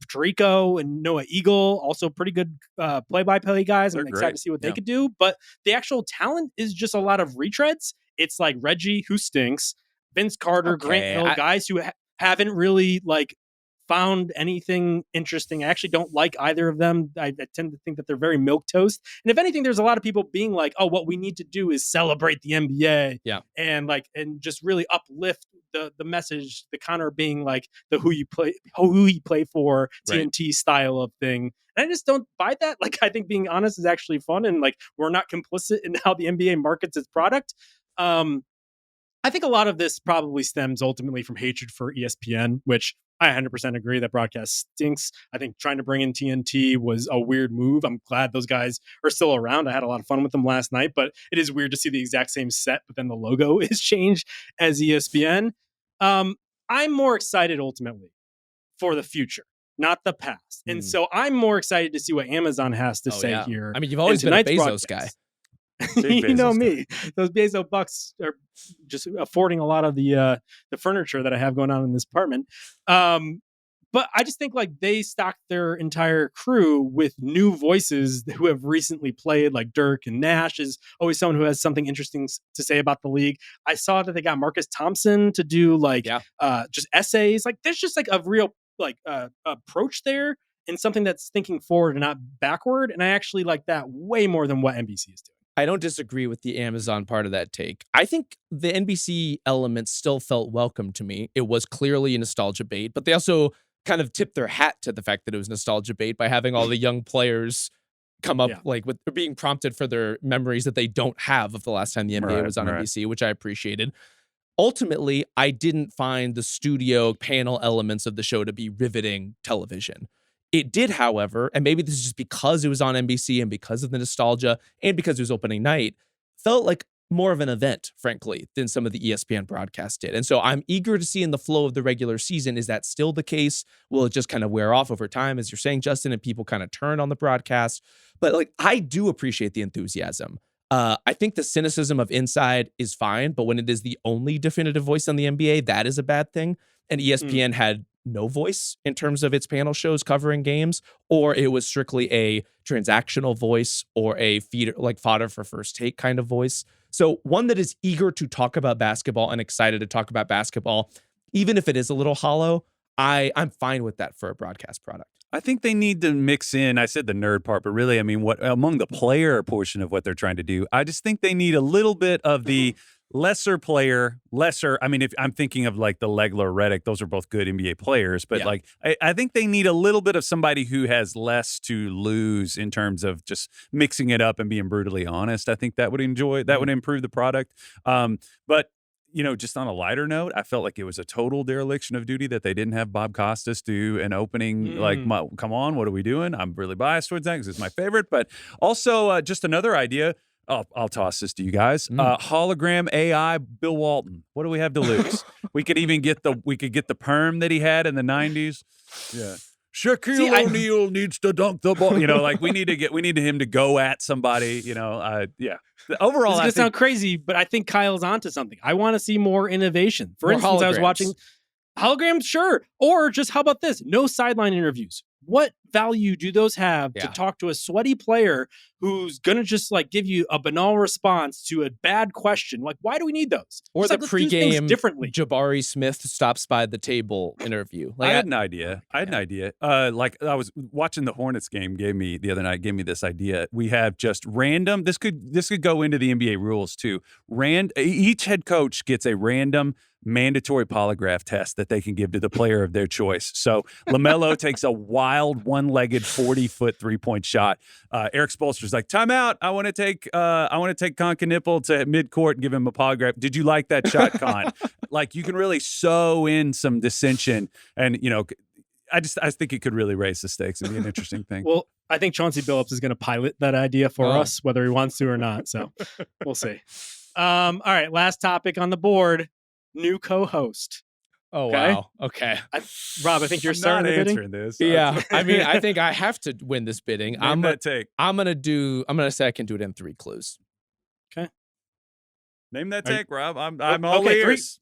Draco and Noah Eagle, also pretty good play-by-play guys. I'm They're excited great. to see what they Yeah. could do. But the actual talent is just a lot of retreads. It's like Reggie, who stinks, Vince Carter, Okay, Grant Hill, guys who haven't really like found anything interesting. I actually don't like either of them. I tend to think that they're very milquetoast. And if anything, there's a lot of people being like, "Oh, what we need to do is celebrate the NBA." Yeah. And just really uplift the message. The Connor being like the who you play for Right. TNT style of thing. And I just don't buy that. Like, I think being honest is actually fun, and like we're not complicit in how the NBA markets its product. I think a lot of this probably stems ultimately from hatred for ESPN, which I 100% agree that broadcast stinks. I think trying to bring in TNT was a weird move. I'm glad those guys are still around. I had a lot of fun with them last night, but it is weird to see the exact same set, but then the logo is changed as ESPN. I'm more excited ultimately for the future, not the past. And so I'm more excited to see what Amazon has to say here. I mean, you've always been a tonight's Bezos guy. broadcast. Big You know Bezos me. Those Bezos bucks are just affording a lot of the furniture that I have going on in this apartment. But I just think like they stocked their entire crew with new voices who have recently played, like Dirk and Nash is always someone who has something interesting to say about the league. I saw that they got Marcus Thompson to do just essays. Like there's just like a real approach there, and something that's thinking forward and not backward. And I actually like that way more than what NBC is doing. I don't disagree with the Amazon part of that take. I think the NBC element still felt welcome to me. It was clearly a nostalgia bait, but they also kind of tipped their hat to the fact that it was nostalgia bait by having all the young players come up with being prompted for their memories that they don't have of the last time the NBA was on NBC, which I appreciated. Ultimately, I didn't find the studio panel elements of the show to be riveting television. It did, however, and maybe this is just because it was on NBC and because of the nostalgia and because it was opening night, felt like more of an event, frankly, than some of the ESPN broadcasts did. And so I'm eager to see in the flow of the regular season, is that still the case? Will it just kind of wear off over time, as you're saying, Justin, and people kind of turn on the broadcast? But like, I do appreciate the enthusiasm. I think the cynicism of Inside is fine, but when it is the only definitive voice on the NBA, that is a bad thing. And ESPN had no voice in terms of its panel shows covering games, or it was strictly a transactional voice or a feeder, like fodder for first take kind of voice. So one that is eager to talk about basketball and excited to talk about basketball, even if it is a little hollow, I'm fine with that for a broadcast product. I think they need to mix in, I said the nerd part, but really, I mean, what among the player portion of what they're trying to do, I just think they need a little bit of the lesser player, I mean, if I'm thinking of like the Legler, Redick, those are both good NBA players, but like, I think they need a little bit of somebody who has less to lose in terms of just mixing it up and being brutally honest. I think that would improve the product. But just on a lighter note, I felt like it was a total dereliction of duty that they didn't have Bob Costas do an opening. Come on, what are we doing? I'm really biased towards that because it's my favorite. But also, just another idea. I'll toss this to you guys. Hologram AI Bill Walton. What do we have to lose? We could get the perm that he had in the 90s. Yeah. Shaquille O'Neal needs to dunk the ball. Like we need him to go at somebody. Yeah. Overall, it's gonna sound crazy, but I think Kyle's onto something. I want to see more innovation. For instance, I was watching holograms, sure, or just how about this? No sideline interviews. What value do those have to talk to a sweaty player who's gonna just like give you a banal response to a bad question? Like, why do we need those? Or just the pregame differently. Jabari Smith stops by the table interview. Like, I had an idea. Like I was watching the Hornets game the other night gave me this idea. We have just random. This could go into the NBA rules too. Each head coach gets a random mandatory polygraph test that they can give to the player of their choice. So LaMelo takes a wild one-legged 40-foot three-point shot. Eric Spoelstra's like, timeout. I want to take Concanipple to midcourt and give him a polygraph. Did you like that shot, Con? Like you can really sew in some dissension, and I think it could really raise the stakes and be an interesting thing. Well, I think Chauncey Billups is going to pilot that idea for us, whether he wants to or not. So we'll see. All right, last topic on the board. New co-host. Oh, okay? Wow. Okay. Rob, I think you're starting the bidding. This. Yeah. I mean, I think I have to win this bidding. I'm going to say I can do it in 3 clues. Okay. Name that take, Rob. I'm all ears.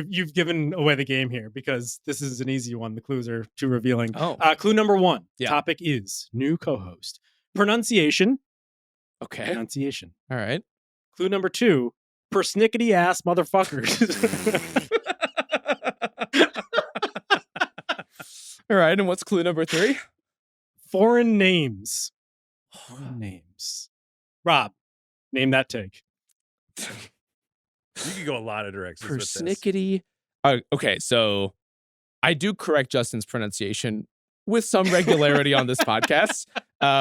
You've given away the game here because this is an easy one. The clues are too revealing. Oh. Clue number 1. Topic is new co-host. Pronunciation. Okay. Pronunciation. All right. Clue number 2. Persnickety ass motherfuckers. All right, and what's clue number 3? Foreign names. Foreign names. Rob, name that take. You could go a lot of directions Persnickety. Okay, so I do correct Justin's pronunciation with some regularity on this podcast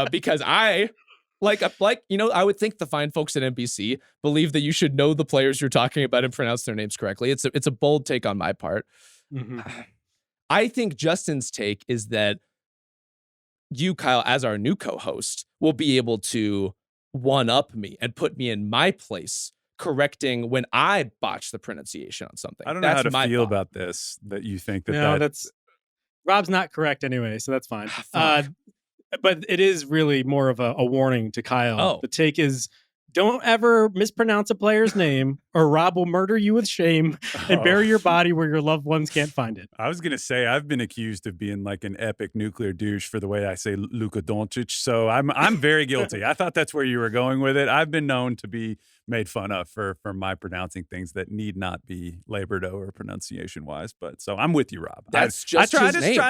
because I I would think the fine folks at NBC believe that you should know the players you're talking about and pronounce their names correctly. It's a bold take on my part. Mm-hmm. I think Justin's take is that you, Kyle, as our new co-host, will be able to one-up me and put me in my place, correcting when I botch the pronunciation on something. I don't know how to feel about this, that you think that that's... Rob's not correct anyway, so that's fine. But it is really more of a warning to Kyle. Oh. The take is, don't ever mispronounce a player's name or Rob will murder you with shame and bury your body where your loved ones can't find it. I was going to say, I've been accused of being like an epic nuclear douche for the way I say Luka Doncic. So I'm very guilty. I thought that's where you were going with it. I've been known to be made fun of for my pronouncing things that need not be labored over pronunciation wise. But so I'm with you, Rob. I just try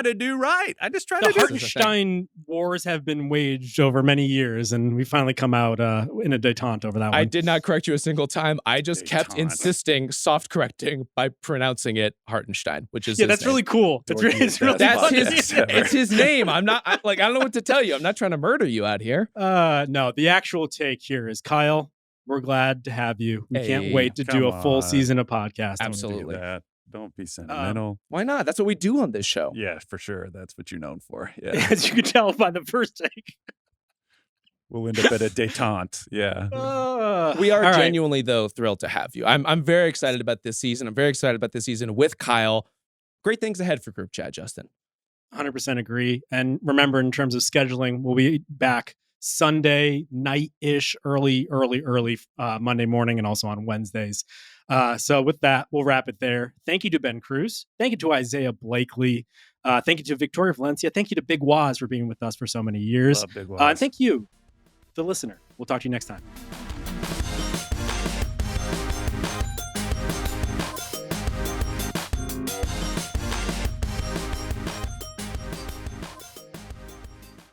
to do right. I just try to do the Hartenstein wars have been waged over many years, and we finally come out in a detente over that one. I did not correct you a single time. I just kept insisting, soft correcting by pronouncing it Hartenstein, which is that's really cool. It's really it's his name. I don't know what to tell you. I'm not trying to murder you out here. No, the actual take here is, Kyle, we're glad to have you. We can't wait to do a full season of podcast. Absolutely. Don't be sentimental. Why not? That's what we do on this show. Yeah, for sure. That's what you're known for. Yeah. As you can tell by the first take. We'll end up at a detente. Yeah. We are genuinely, though, thrilled to have you. I'm very excited about this season. I'm very excited about this season with Kyle. Great things ahead for Group Chat, Justin. 100% agree. And remember, in terms of scheduling, we'll be back Sunday night-ish, early Monday morning, and also on Wednesdays. So with that, we'll wrap it there. Thank you to Ben Cruz. Thank you to Isaiah Blakely. Thank you to Victoria Valencia. Thank you to Big Waz for being with us for so many years. Love Big And Waz. thank you, the listener. We'll talk to you next time.